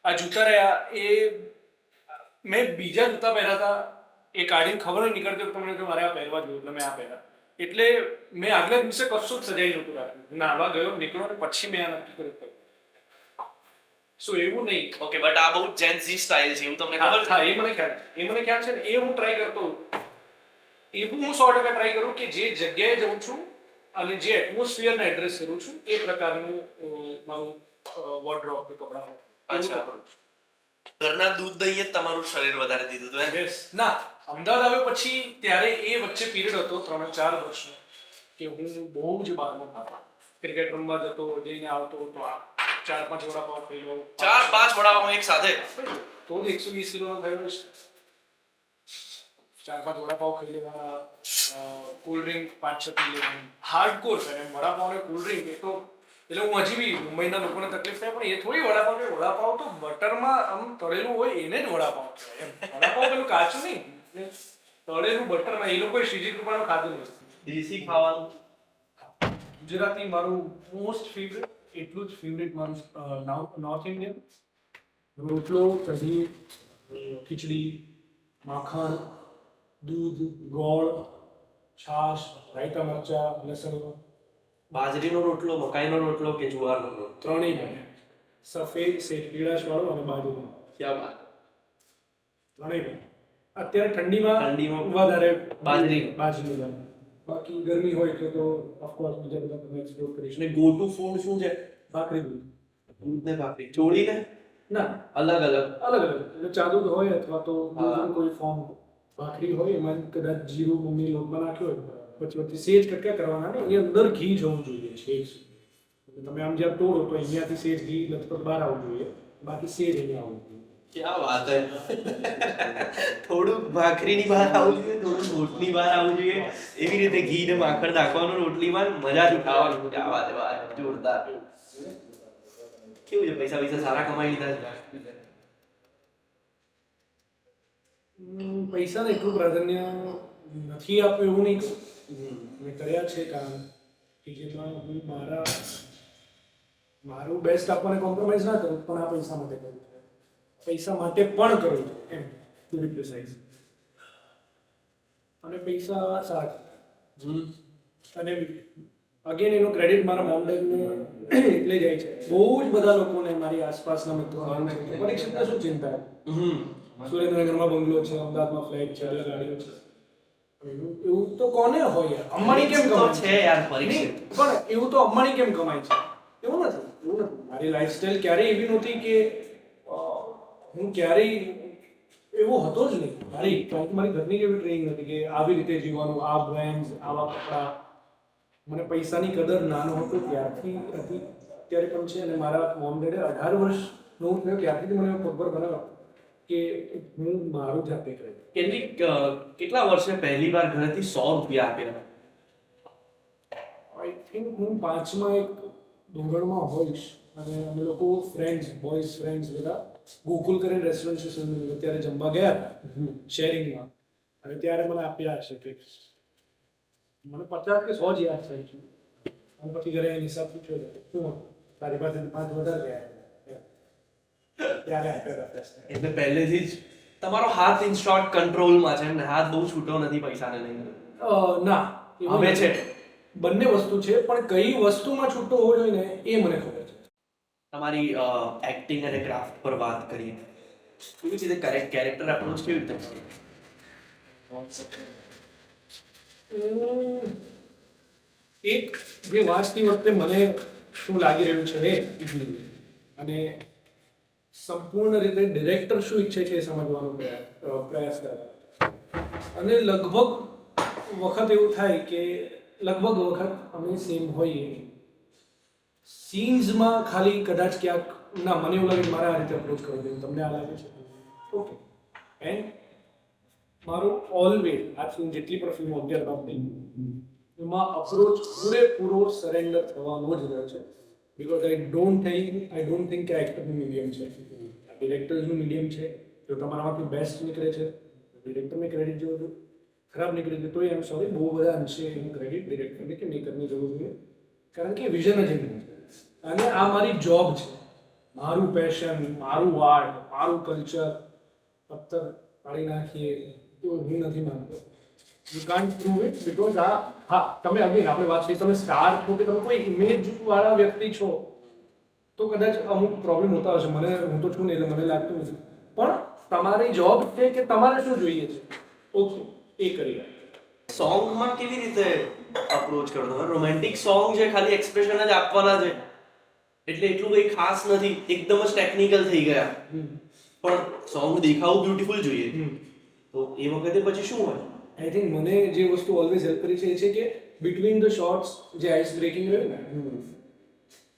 આ જૂતા રહ્યા એ મેં બીજા જૂતા પહેર્યા હતા, એ કાઢીને ખબર નહીં નીકળતી તમને કે મારે આ પહેરવા જોઈએ એટલે મેં આ પહેર્યા. એટલે મેં આગલા દિવસે કશું જ સજાઈ નહોતું રાખ્યું, નાહવા ગયો નીકળો ને પછી મેં આ નક્કી કર્યું. સો એવું નહીં.
ઓકે, બટ આ બહુ જેન ઝી સ્ટાઇલ છે એવું તમને ખબર
હા, એ મને ખ્યાલ છે ને, એ હું ટ્રાય કરતો હોઉં. એવું હું 100% ટ્રાય કરું કે જે જગ્યાએ જઉં છું અને જે એટમોસ્ફિયરને એડ્રેસ કરું છું એ પ્રકારનું મારું વોર્ડરોબ કે કપડાં હોય.
અચ્છા. ઘરના દૂધ દહીં જ તમારું શરીર વધારે દીધું હતું એમ?
Yes. ના, અમદાવાદ આવ્યો પછી ત્યારે એ વચ્ચે પીરિયડ હતો 3-4 વર્ષનો કે હું બહુ જ બહારનો ખાતો, ક્રિકેટ રમવા જતો, જઈને આવતો તો આ 4-5 વડાપાવ ખાઈ લઉં.
4-5 વડાપાવ એક સાથે?
તો 120 કિલોનો થયો છે. 4-5 વડાપાવ ખાઈ લેવાના, કોલ્ડ ડ્રિંક 5-6 પી લેવાની, હાર્ડકોર છે. વડાપાવ અને કોલ્ડ ડ્રિંક એ તો એટલે હું હજી બી મુંબઈના લોકોને તકલીફ થાય પણ એ થોડી વડાપાવ કે વડાપાવ તો બટરમાં આમ તળેલું હોય એને જ વડાપાવ કહેવાય. વડાપાવ પેલું કાચું નહીં, તળેલું બટરમાં. એ લોકોએ શ્રીજી કૃપાનું ખાધું નથી.
દેશી ખાવાનું
ગુજરાતી મારું મોસ્ટ ફેવરેટ, એટલું જ ફેવરેટ મારું નોર્થ ઇન્ડિયન. રોટલો, કઢી, ખીચડી, માખણ, દૂધ, ગોળ, છાશ, રાયતા મરચા, લસણ,
બાજરીનો રોટલો, મકાઈનો રોટલો કે જુવારનો રોટલો?
ત્રણેય બને. સફેદ શેક પીળાશવાળો અને બાજરીનો.
ક્યાં વાત.
ત્રણેય બને. અત્યારે ઠંડીમાં
ઠંડીમાં
વધારે
બાજરીનો.
બાજરી બને. બાકી ગરમી હોય એટલે તો ઓફકોર્સ બીજા બધા તમે એક્સપ્લોર કરી શકો.
અને ગો ટુ ફૂડ શું છે?
ભાખરી દૂધ.
દૂધ ને ભાખરી જોડીને
ના,
અલગ અલગ.
અલગ અલગ એટલે ચા દૂધ હોય અથવા તો દૂધનું કોઈ ફોર્મ. ભાખરી હોય એમાં કદાચ જીરું મમ્મી લોટમાં નાખ્યો હોય, પછી વચ્ચે સેજ કટકા કરવાના ને એની અંદર ઘી જવું જોઈએ સેજ. એટલે તમે આમ જ્યાં તોડો તો અહીંયાથી સેજ ઘી લથપથ બહાર આવવું જોઈએ, બાકી સેજ અહીંયા આવવું જોઈએ.
ક્યાં વાત હે. થોડું ભાખરીની બહાર આવવું જોઈએ, થોડું રોટલી બહાર આવવું જોઈએ, એવી રીતે ઘી ને માખણ નાખવાનું રોટલીમાં, મજાથી ખાવાનું. ક્યાં વાત હે, વાત જોરદાર. કેવું છે, પૈસા સારા કમાઈ લીધા છે?
પૈસાને એટલું પ્રાધાન્ય નથી આપ્યું એવું નહીં કહું. મેં કર્યા છે કામ કે જેમાં હું મારું બેસ્ટ આપવાને કોમ્પ્રોમાઇઝ ના કરું, પણ આ પૈસા માટે કરું છું. પૈસા માટે પણ કરું છું એમ ટુ બી પ્રિસાઇઝ. અને પૈસા સારા. અને અગેન એનો ક્રેડિટ મારા મોમ ડેડને એટલે જાય છે. બહુ જ બધા લોકોને મારી આસપાસના મિત્રો પરીક્ષિતને શું ચિંતા, સુરેન્દ્રનગરમાં બંગલો છે, અમદાવાદમાં ફ્લેટ છે, અલગ ગાડીઓ છે. એવું તો કોને હોય યાર? અંબાણી કેમ કમાય
છે યાર પરીક્ષિત?
પણ એવું તો અંબાણી કેમ કમાય છે? એવું નથી. મારી લાઈફસ્ટાઈલ ક્યારેય એવી નહોતી કે હું ક્યારેય એવો હતો જ નહીં. મારી ઘરની જેવી ટ્રેનિંગ હતી કે આવી રીતે જીવવાનું, આ બ્રાન્ડ, આવા કપડા. મને પૈસાની કદર નાનો હતો ત્યારથી હતી, ત્યારે પણ છે. અને મારા મોમ ડેડે 18 વર્ષનો હું થયો ત્યારથી મને પગભર બનાવ્યો કે હું મારું જાતે કરું.
કેટલા વર્ષે પહેલી વાર ઘરેથી 100 રૂપિયા આપ્યા?
આઈ થિંક હું 5માં એક ડુંગરમાં હોઈશ અને અમે લોકો ફ્રેન્ડ્સ, બોયઝ ફ્રેન્ડ્સ બધા ગોકુલ કરીને રેસ્ટોરન્ટ છે સુરેન્દ્રનગર, ત્યારે જમવા ગયા હતા શેરિંગમાં. અને ત્યારે મને આપ્યા હશે કે મને 50 કે 100 જ યાદ થાય છે. અને પછી ઘરે એની હિસાબ પૂછ્યો છે, શું તારી પાસેથી 5 વધારે ગયા? ત્યારે આપ્યા હતા.
એટલે પહેલેથી જ તમારો હાથ ઇન શોર્ટ કંટ્રોલમાં છે ને? હાથ બહુ છૂટો નથી પૈસાને લઈને?
ના,
હવે છે.
બંને વસ્તુ છે, પણ કઈ વસ્તુમાં છૂટો હોવો જોઈએ ને એ મને ખબર છે.
તમારી એક્ટિંગ અને ક્રાફ્ટ પર વાત કરીએ, કેવી રીતે કેરેક્ટર એપ્રોચ કેવી રીતે છે?
એક જે વાંચતી વખતે મને શું લાગી રહ્યું છે એ, અને સંપૂર્ણ રીતે ડિરેક્ટર શું ઈચ્છે છે એ સમજવાનો પ્રયાસ કરે. અને લગભગ વખત એવું થાય કે લગભગ વખત અમે સેમ હોઈએ. સીન્સમાં ખાલી કદાચ ક્યાંક ના મને એવું લાગે મારે આ રીતે અપ્રોચ કરવો જોઈએ, તમને આ લાગે છે ઓકે. એન્ડ મારું ઓલવેઝ આજ સુધી જેટલી પણ ફિલ્મો 11 બાબતી એમાં અપ્રોચ પૂરેપૂરો સરેન્ડર થવાનો જ રહ્યો છે. બિકોઝ આઈ ડોન્ટ થિંક કે એક્ટરનું મીડિયમ છે, ડિરેક્ટર્સનું મીડિયમ છે. જો તમારામાંથી બેસ્ટ નીકળે છે ડિરેક્ટરને ક્રેડિટ જોવો છો, ખરાબ નીકળે છે તો એમ સોરી, બહુ બધા અંશે એનું ક્રેડિટ ડિરેક્ટરને કે મેકરને જવું જોઈએ, કારણ કે વિઝન જ એનું છે. અને આ મારી જોબ છે, મારું પેશન, મારું આર્ટ, મારું કલ્ચર. પથ્થર પાડી નાખીએ તો હું નથી માનતો. You can't prove it because હા તમે અગેન આપણે વાત કરીએ, તમે સ્ટાર છો કે તમે કોઈ ઇમેજ વાળા વ્યક્તિ છો તો કદાચ અમુક પ્રોબ્લેમ હોતા હશે. હું તો છું ને એટલે મને લાગતું નથી, પણ તમારી જોબ છે કે તમારે શું જોઈએ છે ઓકે એ કરી લે.
સોંગમાં કેવી રીતે અપ્રોચ કરતો? રોમેન્ટિક સોંગ છે, ખાલી એક્સપ્રેશન જ આપવાના છે એટલે એટલું કંઈ ખાસ નથી, એકદમ જ ટેકનિકલ થઈ ગયા. પણ સોંગ દેખાવું બ્યુટીફુલ જોઈએ, તો એ વખતે પછી શું હોય?
આઈ થિંક મને જે વસ્તુ ઓલવેઝ હેલ્પ કરી છે એ છે કે બિટવીન ધ શોર્ટ્સ જે આઈસ બ્રેકિંગ રહે ને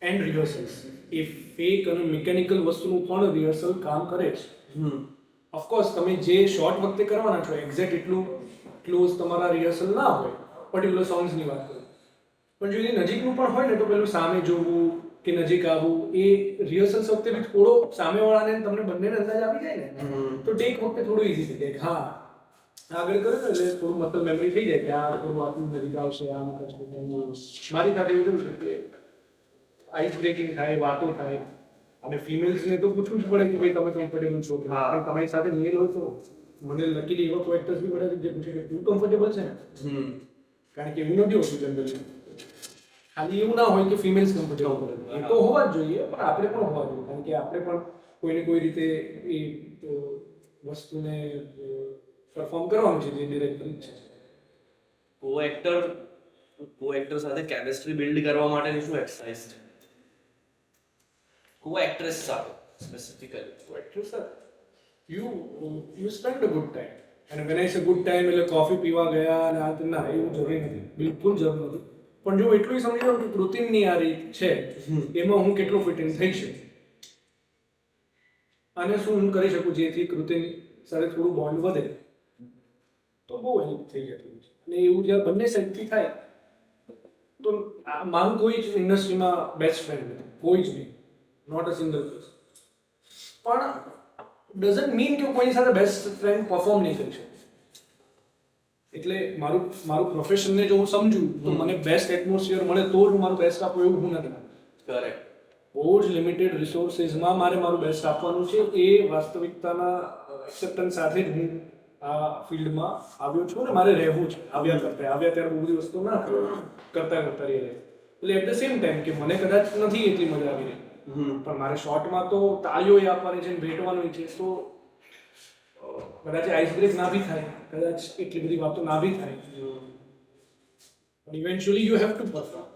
એન્ડ રિહર્સલ્સ, એ ફેક અને મિકેનિકલ વસ્તુનું પણ રિહર્સલ કામ કરે છે. ઓફકોર્સ તમે જે શોર્ટ વખતે કરવાના છો એક્ઝેક્ટ એટલું ક્લોઝ તમારા રિહર્સલ ના હોય, પર્ટિક્યુલર સોંગ્સની વાત કરું, પણ જો એ નજીકનું પણ હોય ને તો પેલું સામે જોવું કે નજીક આવવું, એ રિહર્સલ્સ વખતે બી થોડો સામેવાળાને તમને બંનેને અંદાજ આવી જાય ને તો ટેક વખતે થોડું ઇઝી થઈ જાય. હા આગળ કર્યું ને એટલે થોડું મતલબ મેમરી થઈ જાય કે આ થોડું આપણું નજીક આવશે આમ કરશે તેમ. મારી સાથે એવું થયું છે કે આઈસ બ્રેકિંગ થાય, વાતો થાય, અને ફિમેલ્સને તો પૂછવું જ પડે કે ભાઈ તમે કમ્ફર્ટેબલ છો કે
હા.
પણ તમારી સાથે મેલ હોય તો મને લકીલી એવા કોઈ એક્ટર્સ બી મળે છે જે પૂછે કે તું કમ્ફર્ટેબલ છે ને, કારણ કે એવું નથી હોતું જનરલી. ખાલી એવું ના હોય કે ફિમેલ્સ કમ્ફર્ટેબલ એ તો હોવા જ જોઈએ, પણ આપણે પણ હોવા જોઈએ, કારણ કે આપણે પણ કોઈને કોઈ રીતે એ વસ્તુને પરફોર્મ કરવાનું છે જે ડિરેક્ટર છે.
કો એક્ટર સાથે કેમિસ્ટ્રી બિલ્ડ કરવા માટેની શું એક્સરસાઇઝ છે? કો એક્ટ્રેસ સાથે specifically.
So actors are you spend a good time, and when I say good time એટલે કોફી પીવા ગયા અને આ તે ના, એવું જરૂરી નથી, બિલકુલ જરૂર નથી. પણ જો એટલું સમજી લો કે કૃતિમની આ રીત છે એમાં હું કેટલો ફિટ ઇન થઈ શકું અને શું હું કરી શકું જેથી કૃતિમ સાથે થોડું બોન્ડ વધે, તો બહુ હેલ્પ થઈ જતું છે. અને એવું જ્યારે બંને સાઈડથી થાય તો મારું કોઈ જ ઇન્ડસ્ટ્રીમાં બેસ્ટ ફ્રેન્ડ નથી, કોઈ જ નહીં, નોટ અ સિંગલ પર્સન. પણ ડઝન્ટ મીન કે હું કોઈની સાથે બેસ્ટ ફ્રેન્ડ પરફોર્મ નહીં કરી શકું. એટલે મારું પ્રોફેશનને જો હું સમજું તો મને બેસ્ટ એટમોસ્ફિયર મળે તો જ હું મારું બેસ્ટ આપું એવું હું નથી માનતો.
કરેક્ટ.
બહુ જ લિમિટેડ રિસોર્સિસમાં મારે મારું બેસ્ટ આપવાનું છે, એ વાસ્તવિકતાના એક્સેપ્ટન્સ સાથે જ હું આ ફિલ્ડમાં આવ્યો છું અને મારે રહેવું છે. આવ્યા ત્યારે બહુ બધી વસ્તુ ના કરતા રહે. એટલે એટ ધ સેમ ટાઈમ કે મને કદાચ નથી એટલી મજા આવી રહી, પણ મારે શોર્ટમાં તો તાળીઓ આપવાની છે, ભેટવાનું છે, તો કદાચ આઈસ બ્રેક ના બી થાય, કદાચ એટલી બધી વાતો ના બી થાય, પણ eventually you have to perform.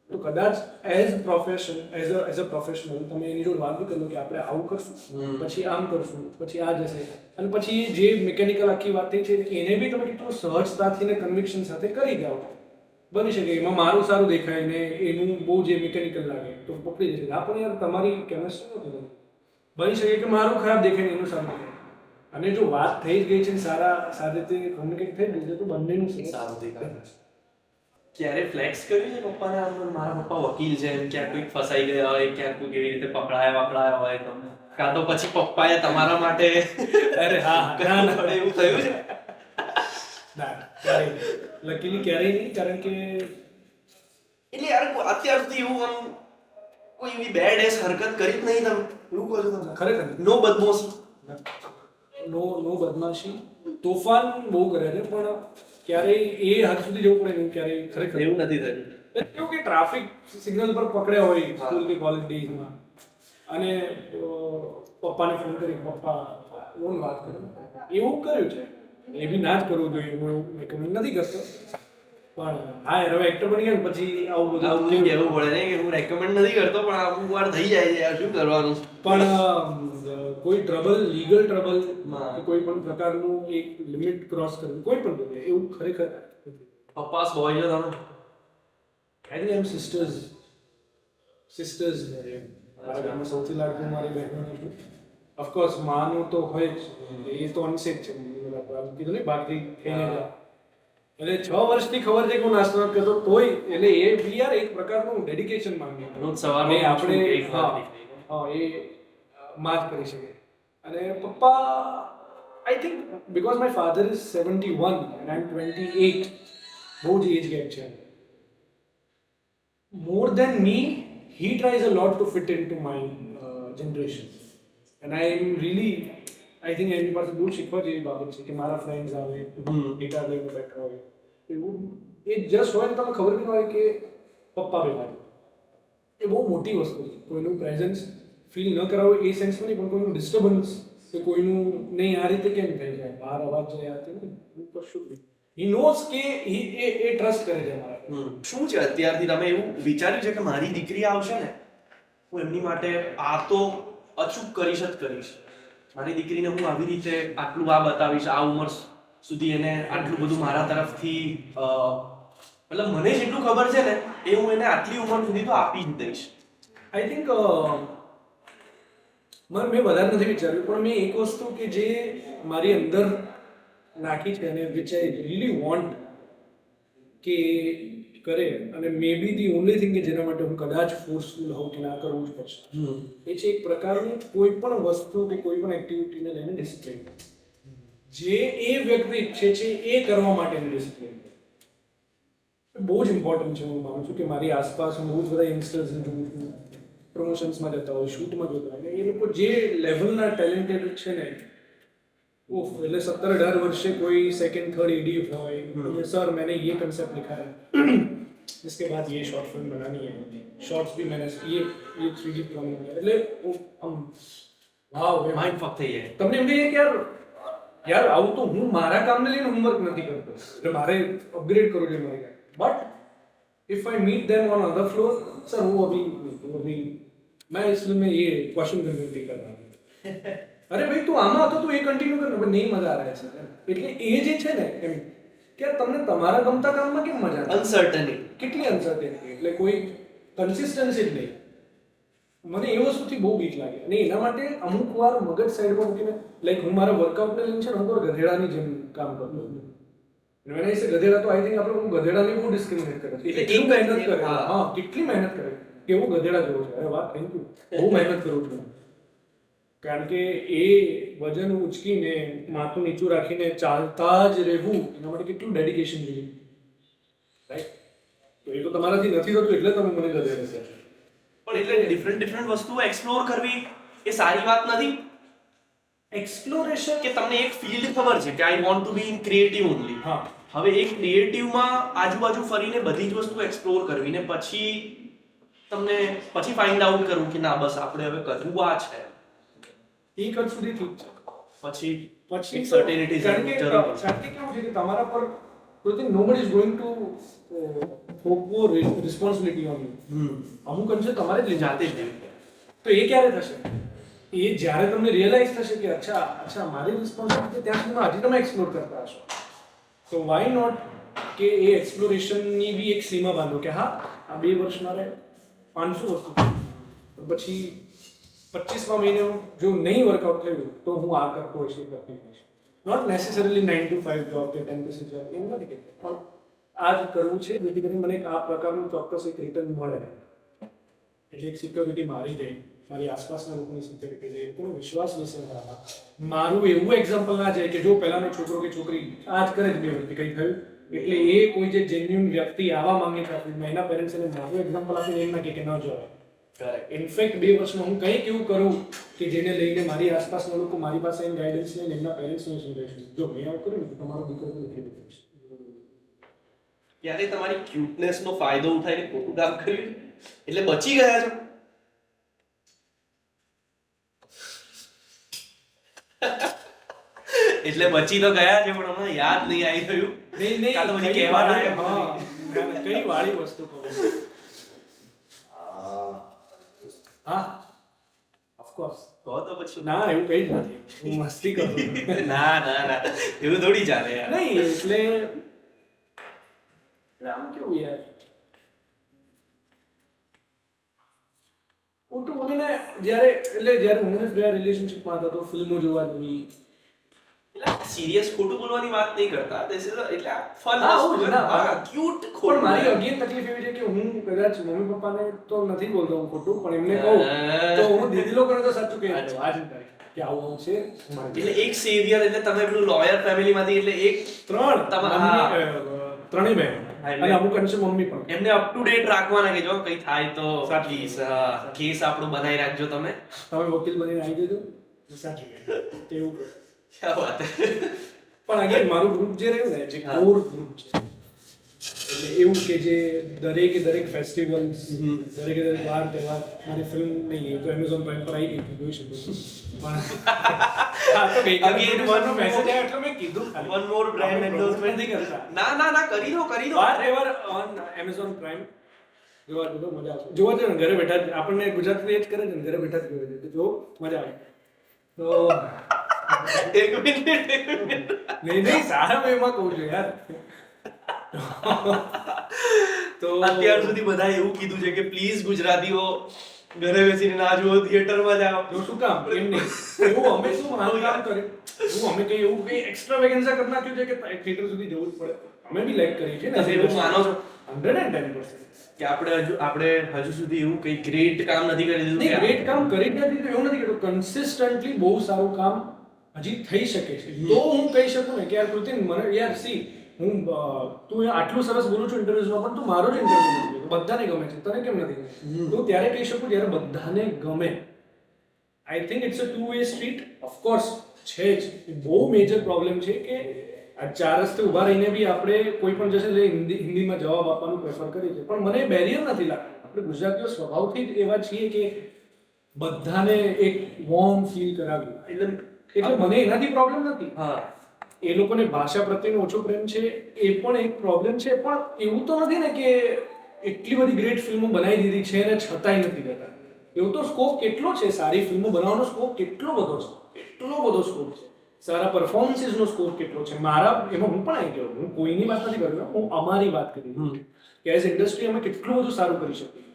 તો કદાચ એઝ અ પ્રોફેશનલ તમે એની જોડે વાત બી કરો કે આપણે આવું કરશું, પછી આમ કરશું, પછી આ જશે, અને પછી જે મિકેનિકલ આખી વાત થઈ છે એને બી તમે કેટલું સહજતાથી ને કન્વિક્શન સાથે કરી જાઓ. બની શકે એમાં મારું સારું દેખાય ને એનું બહુ જે મિકેનિકલ લાગે તો પકડી જશે. આ પણ યાર તમારી કેમેસ્ટ્રી નથી. બની શકે કે મારું ખરાબ દેખાય ને એનું સારું દેખાય, અને જો વાત થઈ જ ગઈ છે ને સારા સાથે તે કમ્યુનિકેટ થઈ ગયું છે તો બંનેનું
સારું દેખાય. ક્યારે ફ્લેક્સ કર્યું છે પપ્પાને? મારા પપ્પા વકીલ છે, ક્યાંક કોઈક ફસાઈ ગયા હોય, ક્યાંક કોઈક એવી રીતે પકડાયા હોય તો, કાં તો પછી પપ્પાએ તમારા માટે
અરે હા, ના ના
એવું થયું છે?
ના, ક્યારેય લકીલી ક્યારેય નહીં, કારણ કે
એટલે યાર અત્યાર સુધી એવું આમ કોઈ એવી બેડ એસ હરકત કરી જ નહીં તમે? એવું કહો છો તમે?
ખરેખર
નો બદમાશી.
નો બદમાશી, તોફાન બહુ કરે છે, પણ ક્યારેય એ હદ સુધી જવું પડે નહીં, ક્યારેય ખરેખર
એવું નથી થયું.
કેવું કે ટ્રાફિક સિગ્નલ પર પકડ્યા હોય સ્કૂલ કે કોલેજ ડેઝમાં, અને પપ્પાને ફોન કરી પપ્પા હું વાત કરું, એવું કર્યું છે. એ બી ના જ કરવું જોઈએ, હું એવું રેકમેન્ડ નથી કરતો, પણ હા યાર હવે એક્ટર બની ગયા ને પછી આવું બધું
આવું કહેવું પડે ને કે હું રેકમેન્ડ નથી કરતો, પણ અમુક વાર થઈ જાય છે યાર, શું કરવાનું.
પણ કોઈ ટ્રબલ, લીગલ ટ્રબલ
હા.
કે કોઈ પણ પ્રકારનું એક લિમિટ ક્રોસ કરવું કોઈ પણ જગ્યાએ એવું ખરેખર
પપ્પાસ બોય છો તમે?
આઈ થિંક સિસ્ટર્સ મારા ઘરમાં સૌથી લાડકું મારી બહેનો હતું. ઓફકોર્સ માનું તો હોય જ, એ તો અનસેટ છે, કીધું ને બાકી થઈને જાય. એટલે 6 વર્ષથી ખબર છે કે હું નાસ્તો નથી કરતો તોય, એટલે એ બી યાર એક પ્રકારનું ડેડિકેશન માંગે.
રોજ સવારમાં
અને આપણે
એક વાર
એ માં જ કરી શકે. અને પપ્પા I think because my father is 71 and I'm 28, બહુ જ એજ ગેપ છે. More than me, he tries a lot to fit into my generation. And I am really, I think એની પાસે બહુ શીખવા જેવી બાબત છે કે મારા ફ્રેન્ડ્સ આવે, ગિટાર લઈને બેઠા હોય, એવું એ જસ્ટ હોય ને તમને ખબર બી ન હોય કે પપ્પા બેઠા છે. એ બહુ મોટી વસ્તુ છે. કોઈનું પ્રેઝન્સ ફીલ ન કરાવો એ સેન્સમાં નહીં, પણ કોઈનું ડિસ્ટર્બન્સ કે કોઈનું નહીં આ રીતે કેમ થઈ જાય, બહાર અવાજ જાય આ તે નહીં, કશું નહીં. હી નોઝ કે એ ટ્રસ્ટ કરે છે અમારા.
શું છે અત્યારથી તમે એવું વિચાર્યું છે કે મારી દીકરી આવશે ને, હું એમની માટે આ તો અચૂક કરીશ જ કરીશ, મારી દીકરીને હું આવી રીતે આટલું આ બતાવીશ, આ ઉંમર સુધી એને આટલું બધું મારા તરફથી મતલબ મને જેટલું ખબર છે ને એ હું એને આટલી ઉંમર સુધી તો આપી જ દઈશ.
આઈ થિંક મેં વધારે નથી વિચાર્યું, પણ મેં એક વસ્તુ કે જે મારી અંદર નાખી છે અને વિચ આઈ રિયલી વોન્ટ કે કરે, અને મે બી ધી ઓનલી થિંગ કે જેના માટે હું કદાચ ફોર્સફુલ હોઉં કે ના કરવું જ પડશે, એ છે એક પ્રકારનું કોઈ પણ વસ્તુ કે કોઈ પણ એક્ટિવિટીને લઈને ડિસિપ્લિન. જે એ વ્યક્તિ ઈચ્છે છે એ કરવા માટેની ડિસિપ્લિન બહુ જ ઇમ્પોર્ટન્ટ છે. હું માનું છું કે મારી આસપાસ હું બહુ જ બધા યંગસ્ટર્સને જોઉં છું, પ્રમોશન્સમાં જતા હોય, શૂટમાં જોતા હોય, એ લોકો જે લેવલના ટેલેન્ટેડ છે ને, ઓફ, એટલે 17-18 વર્ષે कोई सेकंड थर्ड एडी હોય, सर मैंने ये कंसेप्ट लिखा है, इसके बाद ये शॉर्ट फिल्म बनानी है, शॉर्ट्स भी मैंने ये 3D प्लान किया, એટલે આમ વાવ,
માઇન્ડ ફક થઈ જાય.
તમને એમ કહીએ કે યાર આવું તો હું મારા કામને લઈને હોમવર્ક નથી કરતો, એટલે મારે અપગ્રેડ કરવું જોઈએ મારી, but if I meet them on other floor, sir वो अभी मैं इस फिल्म में ये क्वेश्चन कंप्लीट कर रहा हूँ, अरे भाई તું આમાં હતો તું એ કન્ટિન્યુ કર ને, નહીં મજા આવે છે. એટલે એ જે છે ને એમ કે તમને તમારા ગમતા કામમાં કેમ મજા આવે,
અનસર્ટનિટી,
કેટલી અનસર્ટેનિટી, એટલે કોઈ કન્સિસ્ટન્સી જ નહીં. મને એ વસ્તુથી બહુ બીક લાગે, અને એના માટે અમુક વાર મગજ સાઈડમાં મૂકીને, લાઈક હું મારા વર્કઆઉટને લઈને છે ને અમુક વાર ગધેડાની જેમ કામ કરતો હતો. when I say ગધેડા તો આઈ થિંક આપણે ગધેડાને બહુ ડિસ્ક્રિમિનેટ કરે છે, કેટલી મહેનત કરે, હા કેટલી મહેનત કરે, કેવું ગધેડા જેવો છે. અરે વાહ, થેન્ક યુ, બહુ મહેનત કરું છું. કારણ કે એ વજન ઉચકીને માથું નીચું રાખીને ચાલતા જ રહેવું, એના માટે કેટલું ડેડિકેશન જોઈએ, રાઈટ? તો એ તો તમારાથી નથી થતું, એટલે તમે મને ગધેડા કહો છો.
પણ એટલે ડિફરન્ટ વસ્તુઓ એક્સપ્લોર કરવી એ સારી વાત નથી.
એક્સપ્લોરેશન,
કે તમને એક ફિલ્ડ ખબર છે કે I want to B in creative only.
હા,
હવે એક ક્રિએટિવમાં આજુબાજુ ફરીને બધી જ વસ્તુ એક્સપ્લોર કરવી ને પછી તમને પછી ફાઇન્ડ આઉટ કરવું કે ના બસ આપણે હવે કરવું આ છે,
એક હદ સુધી ઠીક છે.
પછી
પછી
સર્ટેનિટી
કારણ કે કેવું છે કે તમારા પર કોઈ નોબડી ઇઝ ગોઈંગ ટુ ફોકવો રિસ્પોન્સિબિલિટી ઓન યુ. અમુક અંશે તમારે જ
જાતે જ લેવી.
તો એ ક્યારે થશે? એ જ્યારે તમને રિયલાઇઝ થશે કે અચ્છા મારી રિસ્પોન્સિબિલિટી ત્યાં સુધીમાં હજી તમે એક્સપ્લોર કરતા હશો, તો વાય નોટ કે એ એક્સપ્લોરેશનની બી એક સીમા બાંધો કે હા આ 2 વર્ષ મારે 500 વસ્તુ, પછી 25મા મહિને જો નહીં વર્કઆઉટ થયું તો હું આ કરતો હોઈશ, એ કરતી હોઈશ. નોટ નેસેસરીલી 9 to 5 જોબ કે 10% જોબ, એમ નથી કહેતો, પણ આ જ કરવું છે જેથી કરીને મને આ પ્રકારનું ચોક્કસ એક રિટર્ન મળે, એટલે એક સિક્યોરિટી મારી રહે, મારી આસપાસના લોકોની સિક્યોરિટી રહે, લોકોનો વિશ્વાસ વિશે મારું એવું એક્ઝામ્પલ ના જાય કે જો પહેલાનો છોકરો કે છોકરી આ જ કરે જ 2 વર્ષથી કંઈ થયું, એટલે એ કોઈ જે જેન્યુઇન વ્યક્તિ આવા માંગે છે એના પેરેન્ટ્સ એને મારું એક્ઝામ્પલ આપીને એમ ના કે ન જોવે. ઇનફેક્ટ 2 વર્ષમાં હું કંઈક એવું કરું કે જેને લઈને મારી આસપાસના લોકો મારી પાસે એમ ગાઈડન્સ લઈને એમના પેરેન્ટ્સને સમજાવીશું, જો મેં આવું કર્યું તો તમારો દીકરો નથી બનશે.
ત્યારે તમારી ક્યુટનેસનો ફાયદો ઉઠાઈને ખોટું કામ કર્યું એટલે બચી ગયા છો. એટલે બચી તો ગયા છે પણ હમણાં યાદ નહીં આવી રહ્યું.
નહીં
કાં તો મને
કઈ
કહેવા
વાળી-
લાયક
હા, કઈ વાળી વસ્તુ કહું? હા, ઓફકોર્સ.
તો પછી
ના એવું કઈ જ નથી, હું મસ્તી કરું છું.
ના એવું થોડી ચાલે યાર.
નહીં એટલે આમ કેવું યાર, ખોટું બોલીને જ્યારે હું રિલેશનશિપમાં હતો તો ફિલ્મો જોવા જવી,
સિરિયસ ખોટું બોલવાની વાત નહીં કરતા. This is a- એટલે ફન
હા, હું જ ના.
ક્યુટ
પણ
ખોટું.
મારી અગેન તકલીફ એવી છે કે હું કદાચ મમ્મી પપ્પાને તો નથી બોલતો હું ખોટું, પણ એમને કહું તો હું દીદી લોકોને તો સાચું કહી દઉં આ જ કે આવું છે.
એટલે એક સેવિયર એટલે તમે પેલું લોયર ફેમિલીમાંથી એટલે એક
ત્રણેય બહેનો અને અમુક અંશે મમ્મી પણ.
એમને અપ ટુ ડેટ રાખવાના કે જો કંઈ થાય તો
સાચું.
પ્લીઝ કેસ આપણો બનાવી રાખજો તમે.
તમે વકીલ બનીને આવી જજો, સાચું તેવું કરું.
ક્યાં વાત હે.
પણ અગેન મારું ગ્રુપ જે રહ્યું ને, જે કોર ગ્રુપ છે, એટલે એવું કે જે દરેક ફેસ્ટિવલ્સ, દરેક વાર તહેવાર, મારી ફિલ્મ નહીં તો એમેઝોન પ્રાઇમ પર આવી ગઈ જોઈ શકો છો. પણ હા, તો ગઈકાલે
Again,
producerનો message આવ્યો એટલે મેં કીધું ખાલી.
One more brand endorsement.
નથી કરતા.
ના કરી દો
વાર તહેવાર ઓન એમેઝોન પ્રાઇમ જોવા જજો, મજા આવશે. જોવા જજો ને, ઘરે બેઠા જ. આપણને ગુજરાતી એ જ કરે છે ને, ઘરે બેઠા જ જોવે છે, જો મજા આવે. તો
એક મિનિટ
નહીં સારા વેમાં કહું છું યાર. તો
અત્યાર સુધી બધા એવું કીધું છે કે પ્લીઝ ગુજરાતીઓ ઘરે બેસીને ના જુઓ, થિયેટરમાં જાઓ.
જો શું કામ એમ નહીં, એવું અમે શું મારું કામ કર્યું, અમે કઈ એવું કઈ એક્સ્ટ્રા વેકેન્સી કરી નાખ્યું છે કે થિયેટર સુધી જવું જ પડે. અમે બી લાઈક કરીએ છીએ ને,
તમે એવું માનો છો
110%.
કે આપણે હજુ સુધી એવું કઈ ગ્રેટ કામ નથી કરી દીધું
નહીં,
કે
ગ્રેટ કામ કરી જ નથી તો એવું નથી કહેતો, કન્સિસ્ટન્ટલી બહુ સારું કામ હજી થઈ શકે છે તો હું કહી શકું ને કે યાર કૃતિન મને યાર સી હું તું આટલું સરસ બોલું છું ઇન્ટરવ્યુઝમાં પણ તું મારો જ ઇન્ટરવ્યુ નથી લેતો. બધાને ગમે છે તને કેમ નથી ગમતું? તો ત્યારે કહી શકું જ્યારે બધાને ગમે. I think it's a two way street. Of course છે જ બહુ મેજર પ્રોબ્લેમ છે કે આ ચાર રસ્તે ઊભા રહીને બી આપણે કોઈ પણ જશે એટલે હિન્દીમાં જવાબ આપવાનું પ્રેફર કરીએ છીએ પણ મને બેરિયર નથી લાગતું. આપણે ગુજરાતીઓ સ્વભાવથી જ એવા છીએ કે બધાને એક વોર્મ ફીલ કરાવ્યું એટલે મને એનાથી પ્રોબ્લેમ નથી.
હા,
એ લોકોને ભાષા પ્રત્યેનો ઓછો પ્રેમ છે એ પણ એક પ્રોબ્લેમ છે પણ એવું તો નથી ને કે એટલી બધી ગ્રેટ ફિલ્મો બનાવી દીધી છે અને છતાંય નથી કરતા. એવું તો સ્કોપ કેટલો છે, સારી ફિલ્મો બનાવવાનો સ્કોપ કેટલો બધો છે, એટલો બધો સ્કોપ છે. સારા પરફોર્મન્સીસનો સ્કોપ કેટલો છે. મારા એમાં હું પણ આવી ગયો, હું કોઈની વાત નથી કરતો, હું અમારી વાત કરી રહ્યો છું કે એઝ ઇન્ડસ્ટ્રી અમે કેટલું બધું સારું કરી શકીએ.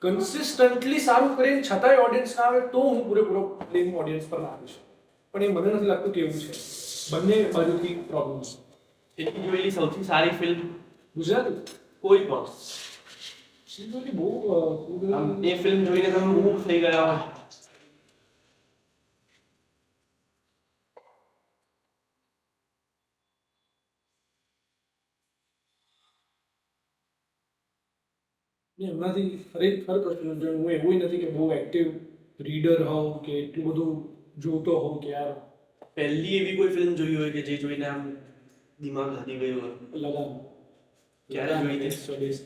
કન્સિસ્ટન્ટલી સારું કરીને છતાંય ઓડિયન્સ ના આવે તો હું પૂરેપૂરો બ્લેમ ઓડિયન્સ પર નાખી શકું. પણ એ મને નથી લાગતું કે એવું છે. બંને બાજુથી પ્રોબ્લેમ છે.
એટલી જોયેલી સૌથી સારી ફિલ્મ
ગુજરાતી
કોઈ પણ
સિમ્પલી બહુ
આમ એ ફિલ્મ જોઈને તમે મૂવ થઈ ગયા હોય.
એમનાથી ખરેખર કશું નથી. હું એવું નથી કે બહુ એક્ટિવ રીડર હોઉં કે એટલું બધું જોતો હોઉં કે યાર
પહેલી એવી કોઈ ફિલ્મ જોઈ હોય કે જે જોઈને આમ દિમાગ હલી ગયું હોય?
લગાન
ક્યારે જોઈ હતી?
સ્વદેશ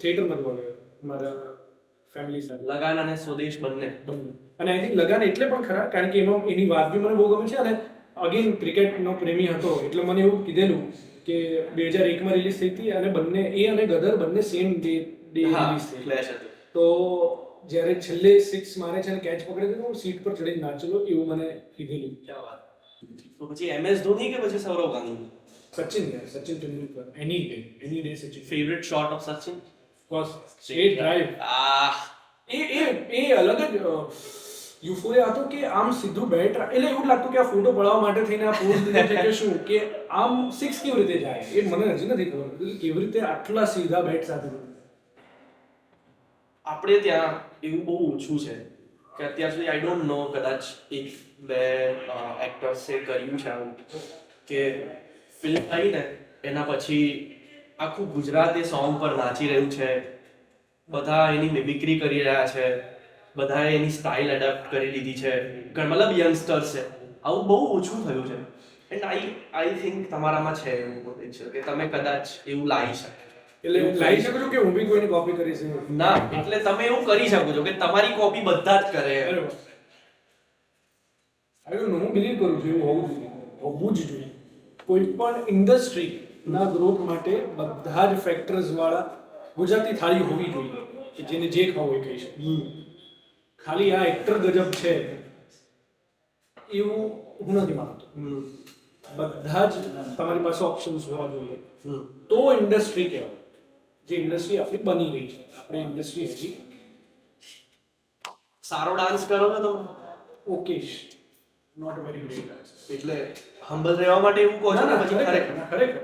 થિયેટરમાં જોવા ગયો મારા ફેમિલી સાથે.
લગાન અને સ્વદેશ બંને.
અને આઈ થિંક લગાન એટલે પણ ખરા કારણ કે એમાં એની વાત બી મને બહુ ગમે છે અને અગેન ક્રિકેટનો પ્રેમી હતો એટલે મને એવું કીધેલું કે 2001માં રિલીઝ થઈ હતી અને બંને એ અને ગદર બંને સેમ ડે રિલીઝ થઈ.
ફ્લેશ હતું.
તો જ્યારે છેલ્લે સિક્સ મારે છે અને કેચ પકડે છે તો હું સીટ પર ચડીને નાચેલો એવું મને કીધેલું.
ક્યાં વાત. તો પછી MS ધોની કે પછી સૌરવ ગાંગુલી?
સચિન યાર, Sachin Tendulkar any day Sachin.
Favourite shot of Sachin?
Course straight drive. એ અલગ જ યુફોરિયા હતો કે આમ સીધું બેટ એટલે એવું લાગતું કે આ ફોટો પડાવવા માટે થઈને આ પોઝ લીધો છે કે શું કે આમ સિક્સ કેવી રીતે જાય એ મને હજી નથી ખબર કે કેવી રીતે આટલા સીધા બેટ સાથે.
આપણે ત્યાં એવું બહુ ઓછું છે કે અત્યાર સુધી આઈ ડોન્ટ નો કદાચ એક બે એક્ટર્સે કર્યું છે આવું કે ફિલ્મ આવી ને એના પછી આખું ગુજરાત એ સોંગ પર નાચી રહ્યું છે, બધા એની મિમિક્રી કરી રહ્યા છે, બધાએ એની સ્ટાઇલ એડપ્ટ કરી લીધી છે, મતલબ યંગસ્ટર્સ છે. આવું બહુ ઓછું થયું છે એન્ડ આઈ થિંક તમારામાં છે એવું પોટેન્શિયલ કે તમે કદાચ એવું લાવી શકો.
એટલે લાવી શકો છો કે હું બી કોઈની કોપી કરી છે?
ના, એટલે તમે એવું કરી શકો છો કે તમારી કોપી બધા જ કરે.
આઈ ડોન્ટ નો, હું બિલીવ કરું છું એવું હોવું જ જોઈએ. કોઈ પણ ઇન્ડસ્ટ્રીના ગ્રોથ માટે બધા જ ફેક્ટર્સ વાળા ગુજરાતી થાળી હોવી જોઈએ કે જેને જે ખાવું એ કહી શકે. ખાલી આ એક્ટર ગજબ છે એવું હું નથી માનતો. બધા જ તમારી પાસે ઓપ્શન્સ હોવા જોઈએ તો ઇન્ડસ્ટ્રી કહેવાય. જે ઇન્ડસ્ટ્રી આપણી બની રહી છે. આપણે ઇન્ડસ્ટ્રી હજી
સારો ડાન્સ કરો છો તમે?
Okay not very great.
એટલે હમ્બલ રહેવા માટે એવું કહો છો ને પછી ખરેખર
ખરેખર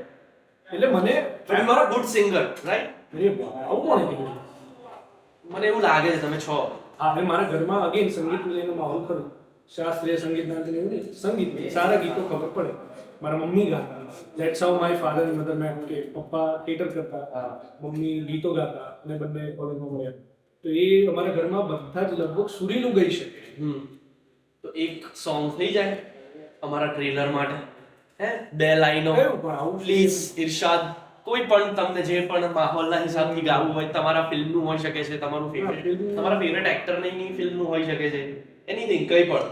એટલે મને
you are a good singer right?
આવું કોણે કીધું?
મને એવું લાગે છે તમે છો.
હા, એટલે મારા ઘરમાં અગેન સંગીતને લઈને માહોલ ખરું. શાસ્ત્રીય સંગીતના અંતે એવું નહીં, સંગીત સારા ગીતો ખબર પડે. મારા મમ્મી ગાતા, that's how my father and mother met કે પપ્પા થિયેટર કરતા, મમ્મી ગીતો ગાતા અને બંને કોલેજમાં મળ્યા. તો એ અમારા ઘરમાં બધા જ લગભગ સુરીલું ગાઈ શકે.
તો એક સોંગ થઈ જાય અમારા ટ્રેલર માટે, હે? બે લાઈનો પ્લીઝ ઇરશાદ. કોઈ પણ તમને જે પણ માહોલના હિસાબથી ગાવું હોય, તમારા ફિલ્મનું હોઈ શકે છે, તમારું ફેવરેટ તમારા ફેવરેટ એક્ટરની ફિલ્મનું હોઈ શકે છે, એનીથિંગ કંઈ પણ.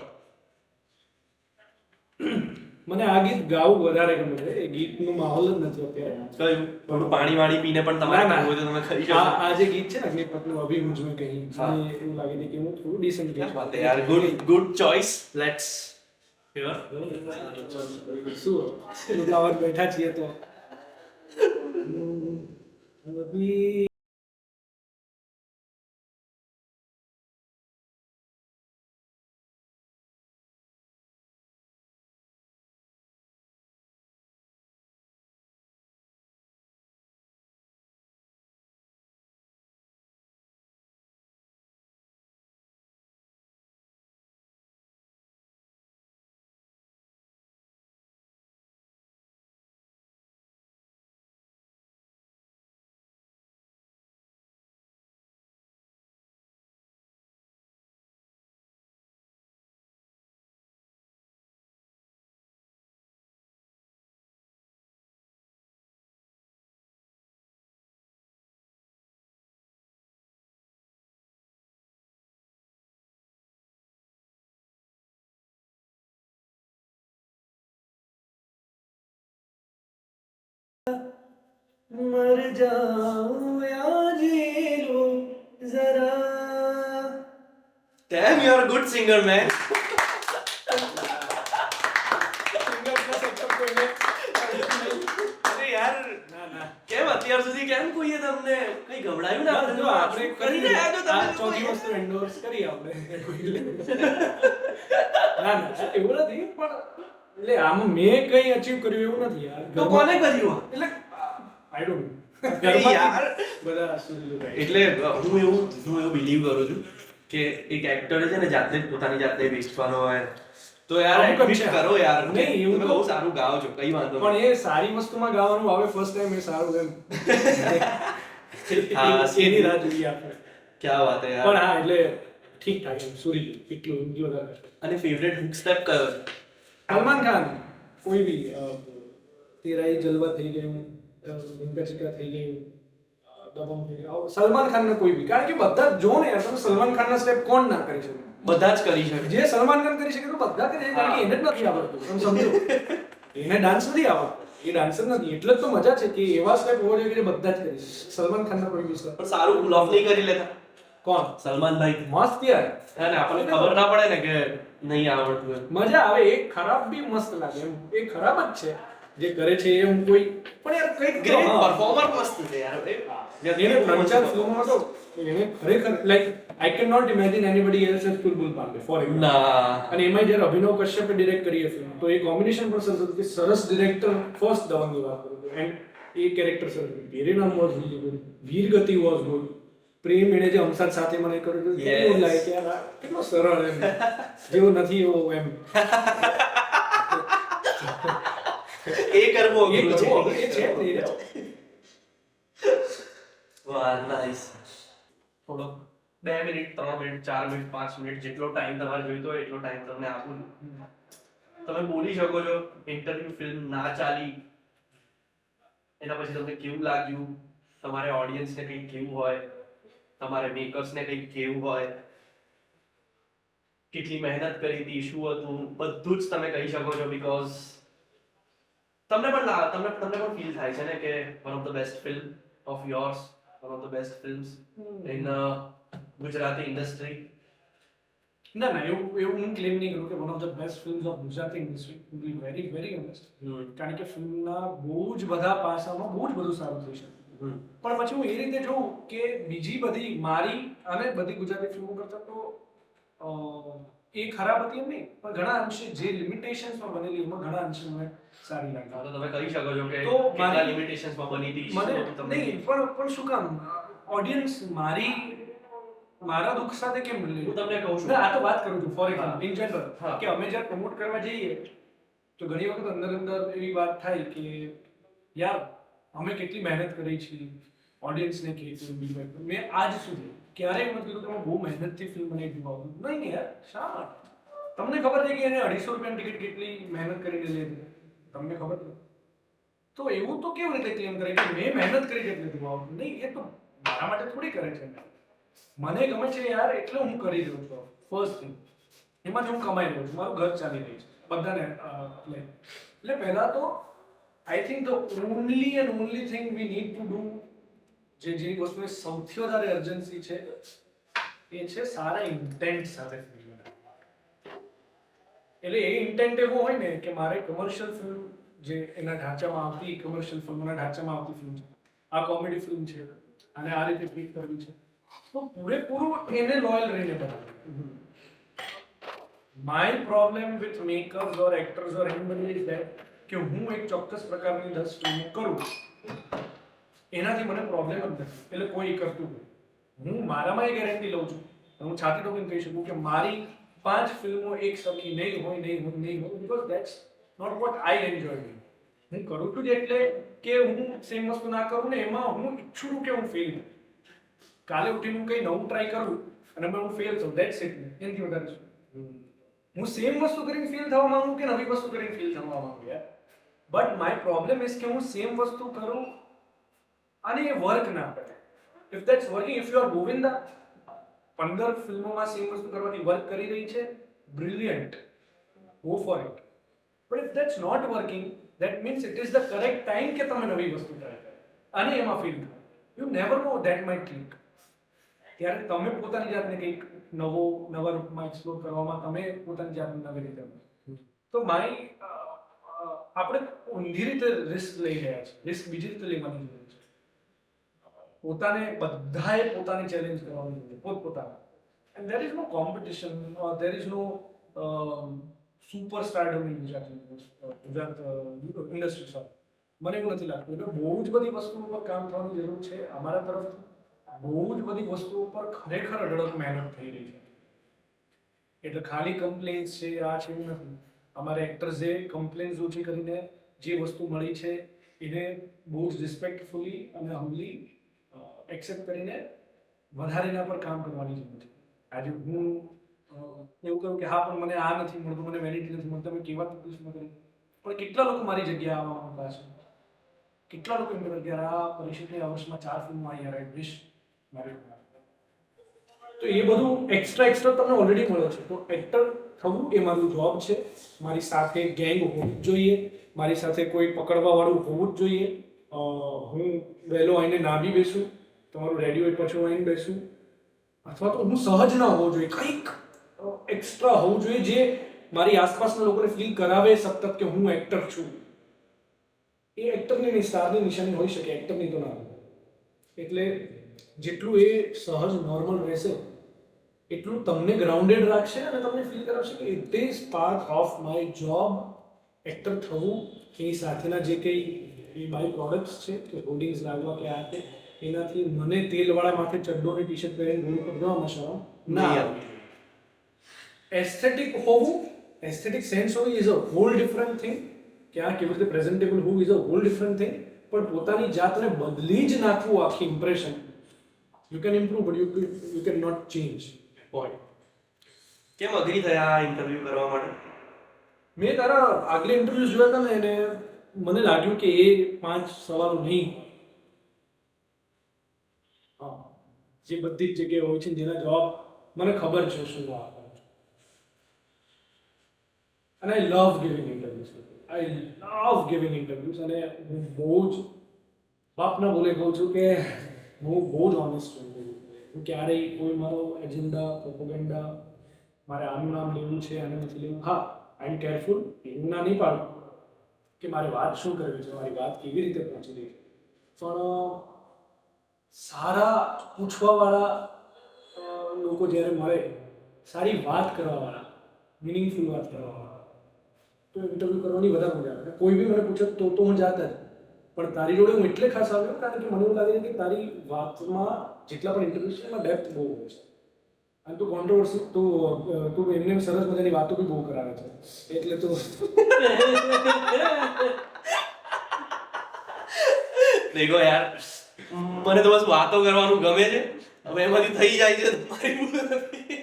મને આ ગીત ગાવું વધારે ગમે છે. એ ગીતનો માહોલ જ નથી અત્યારે.
કયું? થોડું પાણી વાણી પીને પણ તમારે ગાવું હોય તો તમે કરી શકો.
આ જે ગીત છે ને અગ્નિપથનું અભી મુझ में કहीं, મને એવું લાગે છે કે હું થોડું ડિસેન્ટ
ક્યાં વાત છે યાર, ગુડ ચોઇસ. Let's here.
શું અમદાવાદ બેઠા છીએ તો અભી
મર જાઉં યા જી લૂં જરા. Damn, you are a good singer, man. અરે યાર, કેમ અત્યાર સુધી કેમ કોઈએ તમને કઈ ગવડાયું ના?
આપણે
કરી રહ્યા છો તમે
ચોથી
લોકોએ.
વસ્તુ endorse કરી આપણે. ના એવું નથી પણ એટલે આમાં મેં કઈ અચીવ કર્યું એવું નથી યાર.
તો કોને કર્યું?
એટલે આઈ ડોન્ટ
યાર.
બધા સુધીલું થાય.
એટલે હું એવું બિલીવ કરું છું કે એક એક્ટર છે ને જાતે જ પોતાની જાતે વેચવાનો હોય તો યાર
અમુક જ
admit
છે.
કરો યાર.
નહીં, એવું
તમે
તો-
બહુ સારું ગાઓ છો, કઈ વાંધો
પણ
નહીં.
એ સારી વસ્તુમાં ગાવાનું આવે ફર્સ્ટ ટાઈમ એ સારું એમ
હા,
એની રાહ જોઈએ આપણે.
ક્યાં વાત હે
પણ
યાર.
હા એટલે ઠીક ઠાક એમ સુરીલું એટલું હિન્દી વધારે.
અને ફેવરેટ હુક સ્ટેપ કયો છે?
સલમાન ખાન કોઈ બી તેરા હી જલવા થઈ ગયું, ઇનકા ચિકા થઈ ગયું, દબંગ થઈ ગયું, સલમાન ખાન ને કોઈ બી, કારણ કે બધા જ જો ને યાર, તમે સલમાન ખાન ના સ્ટેપ કોણ ના કરી શકે?
બધા જ કરી શકે.
જે સલમાન ખાન કરી શકે તો બધા કરી શકે, કારણ કે એને જ નથી આવડતું. તમે સમજો, એને ડાન્સ નથી આવડતો, એ ડાન્સર નથી, એટલે જ તો મજા છે કે એવા સ્ટેપ હોવા જોઈએ કે જે બધા જ કરી શકે. સલમાન ખાન ના કોઈ બી સ્ટેપ
પણ સારું પુલ ઓફ નહીં કરી લેતા
કોણ
સલમાનભાઈ.
મસ્ત યાર,
અને આપણને ખબર ના પડે ને કે નહીં આવડતું એમ.
મજા આવે. એક ખરાબ બી મસ્ત લાગે એમ, એ ખરાબ જ છે જે કરે છે એ હું કોઈ પણ યાર કંઈક
ગ્રેટ
તો હા.
પરફોર્મર મસ્ત છે યાર.
એને ત્રણ ચાર ફિલ્મોમાં તો એને ખરેખર like I can not imagine anybody else as Chulbul Pandey for example.
ના.
અને એમાં જ્યારે અભિનવ કશ્યપે ડિરેક્ટ કરી એ ફિલ્મ, તો એ કોમ્બિનેશન પણ સરસ હતું કે સરસ ડિરેક્ટર ફર્સ્ટ દબંગની વાત કરું છું, એન્ડ એ કેરેક્ટર સરસ હતું. પેરેનામ was really good, Veergati was good, પ્રેમ એને જે હમસાદ સાથે મને કર્યું હતું કેવું લાગે કે યાર આ કેટલો સરળ એમ, જેવો નથી એવો એમ.
એ કરવો
એ
અઘરું
કરવો
છે.
અઘરું, એ છે જ નહીં રે.
વાહ, નાઈસ. થોડો 2 મિનિટ 3 મિનિટ 4 મિનિટ 5 મિનિટ જેટલો ટાઈમ તમારે જોઈતો હોય એટલો ટાઈમ તમને આપું. તમે બોલી શકો છો. ઇન્ટરવ્યુ ફિલ્મ ના ચાલી એના પછી તમને કેવું લાગ્યું, તમારે ઓડિયન્સને કંઈક કેવું હોય, તમારે મેકર્સને કંઈક કેવું હોય, કેટલી મહેનત કરી હતી, શું હતું, બધું જ તમે કહી શકો છો. બીકોઝ તમને પણ ફીલ થાય છે ને કે one of the best film of yours, one of the best films in Gujarati industry.
ના ના એવું હું ક્લેમ નહીં કરું કે one of the best films of Gujarati industry, to be very very honest. કારણ કે ફિલ્મના બહુ જ બધા પાસામાં બહુ જ બધું સારું થઈ શકે. પણ પછી હું એ રીતે જોઉં કે બીજી બધી મારી અને બધી ગુજરાતી ફિલ્મો કરતા તો એ ખરાબ હતી એમ નહીં, પણ ઘણા અંશે જે લિમિટેશન્સમાં બનેલી એમાં ઘણા અંશે મને સારી લાગી.
તો તમે કહી શકો છો કે
તો
કેટલા
મારી-
લિમિટેશન્સમાં બની હતી,
મને
શું હતું તમને?
નહીં પણ શું કામ ઓડિયન્સ મારા દુઃખ સાથે કેમ લે?
હું તમને કહું છું.
ના, આ તો વાત કરું છું ફોર એક્ઝામ્પલ ઇન જનરલ
હા.
કે અમે જ્યારે પ્રમોટ કરવા જઈએ તો ઘણી વખત અંદર એવી વાત થાય કે યાર અમે કેટલી મહેનત કરી છે, ઓડિયન્સને કેટલું ફીડબેક. મેં આજ સુધી ક્યારેય નથી કીધું કે અમે બહુ મહેનતથી ફિલ્મ બનાવી દીધું. નહીં યાર, શા માટે? તમને ખબર છે કે એને 250 રૂપિયાની ટિકિટ કેટલી મહેનત કરીને લીધી? તમને ખબર છે? તો એવું તો કેવી રીતે ક્લેમ કરે કે મેં મહેનત કરી છે એટલે દીધું? નહીં, એ તો મારા માટે થોડી કરે છે. મને ગમે છે યાર એટલે હું કરી રહ્યો છું. ફર્સ્ટ થિંગ એમાંથી હું કમાઈ રહ્યો છું, મારું ઘર ચાલી રહ્યું છે બધાને એટલે પહેલા તો I think the only and only thing we need to do, જે વસ્તુની સૌથી વધારે અર્જન્સી છે એ છે સારા ઇન્ટેન્ટ સાથે ફિલ્મ બનાવવી. એટલે એ ઇન્ટેન્ટ એવો હોય ને કે મારે કમર્શિયલ ફિલ્મ જે એના ઢાંચામાં આવતી કમર્શિયલ ફિલ્મોના ઢાંચામાં આવતી ફિલ્મ છે, આ કોમેડી ફિલ્મ છે અને આ રીતે ટ્રીટ કરવી છે, તો પૂરેપૂરું એને લોયલ રહીને બનાવવું. My problem with makers or actors or anybody is that કે હું એક ચોક્કસ પ્રકારની 10 ફિલ્મો કરું એનાથી મને પ્રોબ્લેમ જ નથી. એટલે કોઈ કરતું હોય, હું મારામાં એ ગેરંટી લઉં છું, હું છાતી ઠોકીને કહી શકું કે મારી 5 ફિલ્મો એક સરખી નહીં હોય because that's not what I enjoy doing. હું કરું છું જ એટલે કે હું સેમ વસ્તુ ના કરું ને એમાં હું ઈચ્છું છું કે હું ફેલ થાઉં. કાલે ઉઠીને હું કંઈ નવું ટ્રાય કરું અને હું ફેલ થાઉં, ધેટ્સ ઇટ. એનાથી વધારે શું? હું સેમ વસ્તુ કરીને ફેલ થવા માંગુ કે નવી વસ્તુ કરીને ફેલ થવા માંગુ યાર. બટ માય પ્રોબ્લેમ ઇઝ કે હું સેમ વસ્તુ કરું અને એ વર્ક ના કરે. If that's working, if you are Govinda 15 ફિલ્મોમાં સેમ વસ્તુ કરવાથી વર્ક કરી રહી છે, brilliant, go for it. But if that's not working that means it is the correct time કે તમે નવી વસ્તુ ટ્રાય કરો અને એમાં ફીલ થાય you never no that might click. ત્યારે તમે પોતાની જાતને કંઈક નવા રૂપમાં એક્સપ્લોર કરવામાં તમે પોતાની જાતને નવી રીતે તો આપણે ઊંધી રીતે રિસ્ક લઈ રહ્યા છે. રિસ્ક બીજી રીતે લેવાની જરૂર છે. પોતાને બધાએ પોતાની ચેલેન્જ કરવાની જરૂર પોતપોતાના. And there is no competition or there is no superstardom in Gujarat industry સાથે મને એવું નથી લાગતું. એટલે બહુ જ બધી વસ્તુઓ પર કામ થવાની જરૂર છે અમારા તરફથી. બહુ જ બધી વસ્તુઓ પર ખરેખર અઢળક મહેનત થઈ રહી છે. એટલે ખાલી કમ્પ્લેન્સ છે આ છે એવું નથી. અમારે એક્ટર્સે કમ્પ્લેન્સ ઓછી કરીને જે વસ્તુ મળી છે એને બહુ જ રિસ્પેક્ટફુલી અને હમ્બલી એક્સેપ્ટ કરીને વધારે એના પર કામ કરવાની જરૂર છે. આજે હું એવું કહું કે હા પણ મને આ નથી મળતું, મને વેલિટી નથી મળતું, તમે કેવા તકલીફ ન કરી, પણ કેટલા લોકો મારી જગ્યા આવવા માંગતા છે. કેટલા લોકો એમ કહેતા કે આ પરિષદની આ વર્ષમાં 4 ફિલ્મો આવી યાર આઈ વિશ મારી. તો એ બધું એક્સ્ટ્રા તમને ઓલરેડી મળે છે. તો એક્ટર થવું એ મારું જોબ છે. મારી સાથે ગેંગ હોવી જ જોઈએ, મારી સાથે કોઈ પકડવાવાળું હોવું જ જોઈએ. હું વહેલો આવીને ના બી બેસું, તમારું રેડી હોય પછી આવીને બેસું, અથવા તો હું સહજ ના હોવું જોઈએ, કંઈક એક્સ્ટ્રા હોવું જોઈએ જે મારી આસપાસના લોકોને ફીલ કરાવે સતત કે હું એક્ટર છું. એ એક્ટરની સ્ટારની નિશાની હોઈ શકે, એક્ટરની તો ના હોય. એટલે જેટલું એ સહજ નોર્મલ રહેશે એટલું તમને ગ્રાઉન્ડેડ રાખશે અને તમને ફીલ કરાવશે કે it is part of my job. Actor થવું એ સાથેના જે કંઈ એ બાય પ્રોડક્ટ્સ છે કે હોર્ડિંગ્સ લાગવા કે આ તે એનાથી મને તેલવાળા માથે ચડ્ડો અને ટી શર્ટ પહેરીને રોડ પર જવામાં શરમ ના આવે. એસ્થેટિક હોવું, એસ્થેટિક સેન્સ હોવી is a whole different thing. કે આ કેવી રીતે પ્રેઝન્ટેબલ હોવું is a whole different thing. પણ પોતાની જાતને બદલી જ નાખવું આખી impression. You can improve but you can not change.
Point. કેમ અગ્રી થયા આ ઇન્ટરવ્યુ કરવા માટે?
મેં તારા આગલા ઇન્ટરવ્યૂ જોયા હતા ને એને મને લાગ્યું કે એ 5 સવાલો નહીં, હા, જે બધી જ જગ્યાએ હોય છે જેના જવાબ મને ખબર છે શું આપવાનું છે. અને આઈ લવ ગિવિંગ ઇન્ટરવ્યુઝ. આઈ લવ ગિવિંગ ઇન્ટરવ્યુઝ. અને હું બહુ જ બાપના બોલે કહું છું કે હું બહુ જ ઓનેસ્ટ છું. હું ક્યારેય કોઈ મારો એજન્ડા પ્રોપોગેન્ડા મારે આનું નામ લેવું છે આને નથી લેવું. હા, આઈ એમ કેરફુલ. એવું ના નહીં પાડું કે મારી વાત શું કરવી છે, મારી વાત કેવી રીતે પહોંચી રહી છે. પણ સારા પૂછવાવાળા લોકો જ્યારે મળે, સારી વાત કરવાવાળા, મિનિંગફુલ વાત કરવાવાળા, તો ઇન્ટરવ્યૂ કરવાની વધારે મજા આવે. કોઈ બી મને પૂછે તો હું જાત જ. પણ તારી જોડે હું એટલે ખાસ આવ્યો કારણ કે મને એવું લાગે છે કે તારી વાતમાં જેટલા પણ ઇન્ટરવ્યૂ છે એમાં ડેપ્થ બહુ હોય છે. અને તું કોન્ટ્રોવર્સી તું એમને સરસ મજાની વાતો બી બહુ કરાવે છે. એટલે તો
દેખો યાર, મને તો બસ વાતો કરવાનું ગમે છે. હવે એમાંથી થઈ જાય છે તમારી ભૂલ નથી.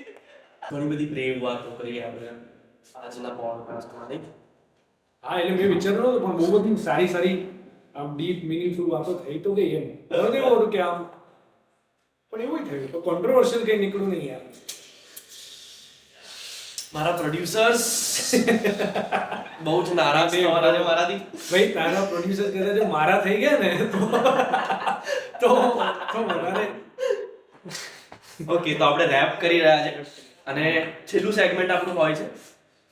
ઘણી બધી પ્રેમ વાતો કરી આપણે આજના પોડકાસ્ટમાં, નહીં?
હા, એટલે મેં વિચાર્યું નહોતું પણ બહુ બધી સારી સારી આમ ડીપ મિનિંગફુલ વાતો થઈ તો ગઈ એમ. મને એવું હતું કે આમ પણ એવું થયું તો કોન્ટ્રોવર્શિયલ કંઈ નીકળ્યું નહીં યાર.
મારા પ્રોડ્યુસર્સ બહુ જ નારાજ થવાના છે મારાથી.
ભાઈ તારા પ્રોડ્યુસર કદાચ જો મારા થઈ ગયા ને તો વધારે.
ઓકે, તો આપણે રેપ કરી રહ્યા છે અને છેલ્લું સેગમેન્ટ આપણું હોય છે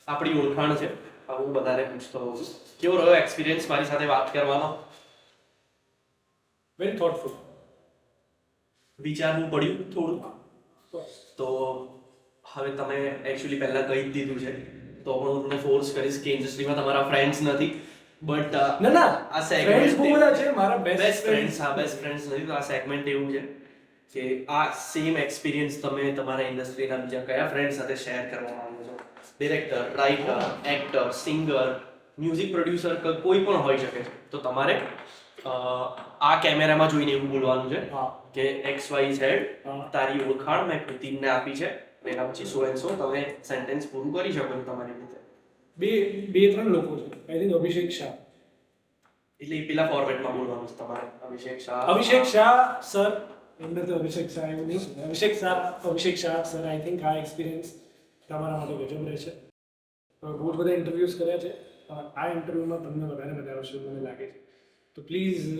આપણી ઓળખાણ છે. હું બધાને પૂછતો હોઉં છું કેવો રહ્યો એક્સપિરિયન્સ મારી સાથે વાત કરવાનો?
Very thoughtful.
વિચારવું પડ્યું થોડુંક. તો હવે તમે એકચ્યુઅલી પહેલા કહી જ દીધું છે તો હું તમને ફોર્સ કરીશ કે ઇન્ડસ્ટ્રીમાં તમારા ફ્રેન્ડ્સ નથી, બટ
ના
આ
ફ્રેન્ડ્સ બહુ બધા
સેગમેન્ટ
છે મારા
બેસ્ટ ફ્રેન્ડ્સ. હા, બેસ્ટ ફ્રેન્ડ્સ નથી. તો આ સેગમેન્ટ એવું છે કે આ સેમ એક્સપિરિયન્સ તમે તમારા ઇન્ડસ્ટ્રીના બીજા કયા ફ્રેન્ડ સાથે શેર કરવા માંગો છો? Director, writer, actor, singer, music producer, કોઈ પણ હોઈ શકે છે. તો તમારે આ કેમેરામાં જોઈને એવું બોલવાનું છે કે XYZ તારી ઓળખાણ મેં કૃતિનને આપી છે. એના પછી સો એન્ડ સો તમે સેન્ટેન્સ પૂરું કરી શકો છો તમારી રીતે.
બે ત્રણ લોકો છે. I think Abhishek Shah.
એટલે એ પેલા ફોર્મેટમાં બોલવાનું છે તમારે.
અભિષેક શાહ સર, એમને તો અભિષેક શાહ એવું નહીં. Abhishek Shah sir, I think આ એક્સપિરિયન્સ તમારા માટે ગજબ રહેશે. બહુ જ બધા ઇન્ટરવ્યૂઝ કર્યા છે આ ઇન્ટરવ્યુમાં તમને વધારે મજા આવશે મને લાગે છે. તો પ્લીઝ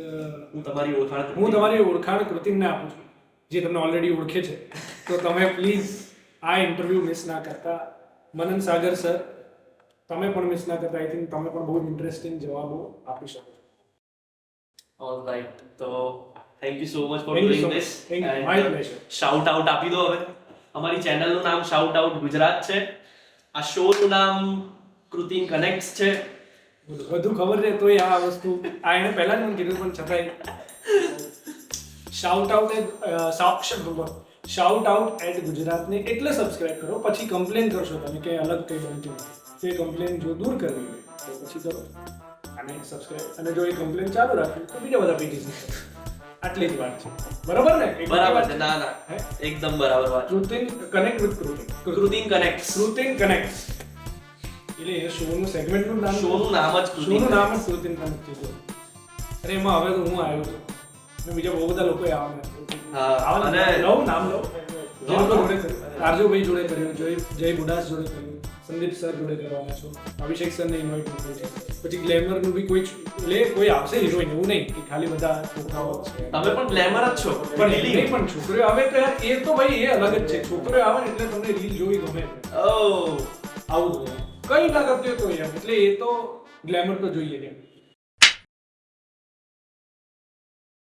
હું તમારી ઓળખાણ
હું તમારી ઓળખાણ કૃતિમને આપું છું, જે તમને ઓલરેડી ઓળખે છે. તો તમે પ્લીઝ આ ઇન્ટરવ્યુ મિસ ના કરતા. મનન સાગર સર, તમે પણ મિસ ના કરતા. આઈ થિંક તમે પણ બહુ ઇન્ટરેસ્ટિંગ જવાબો આપી શકો છો.
ઓલરાઈટ, તો thank you so much for
Thank you
doing
so
this.
much. Thank you. My pleasure.
Shout out આપી દો હવે. અમારી ચેનલનું નામ શાઉટ આઉટ ગુજરાત છે. આ શોનું નામ કૃતિન કનેક્ટ્સ છે.
બધું ખબર છે તોય આ વસ્તુ આ એને પહેલા જ મને કીધું, પણ છતાંય શાઉટ આઉટ એટ ગુજરાતને એટલે સબસ્ક્રાઇબ કરો. પછી કમ્પ્લેન કરશો તમે કે અલગ કંઈ બનતું નથી. તો એ કમ્પ્લેન જો દૂર કરવી હોય તો પછી કરો અને સબસ્ક્રાઇબ. અને જો એ કમ્પ્લેન ચાલુ રાખવી તો બીજા બધા પેટીસ આટલી જ વાત છે. બરાબર ને?
બરાબર છે. ના ના, એકદમ બરાબર વાત.
કૃતિન કનેક્ટ વિથ કૃતિન.
કૃતિન કનેક્ટ્સ.
કૃતિન કનેક્ટ એટલે એ શોનું સેગમેન્ટનું નામ
શોનું નામ જ કૃતિન
શોનું નામ જ કૃતિન કનેક્ટ છે. અરે એમાં હવે તો હું આવ્યો છું અને બીજા બહુ બધા લોકોએ
હા,
આવવાના.
અને-
લવ નામ લવ જે લોકો જોડે કર્યું, આરજુભાઈ જોડે કર્યું, જય બુડાસ જોડે કર્યું, સંદીપ સર જોડે કરવાના છો, અભિષેક સરને ઇન્વાઇટ કર્યું છે. પછી ગ્લેમરનું બી કોઈ આવશે હિરોઈન, એવું નહીં કે ખાલી બધા છોકરાઓ છે.
તમે પણ ગ્લેમર જ છો.
પણ નહીં, પણ છોકરીઓ આવે તો યાર એ તો ભાઈ એ અલગ જ છે. છોકરીઓ આવે ને એટલે તમને રીલ જોવી ગમે છે.
ઓહ,
આવું કઈ ના કરતી હોય તો યાર, એટલે એ તો ગ્લેમર તો જોઈએ જ એમ.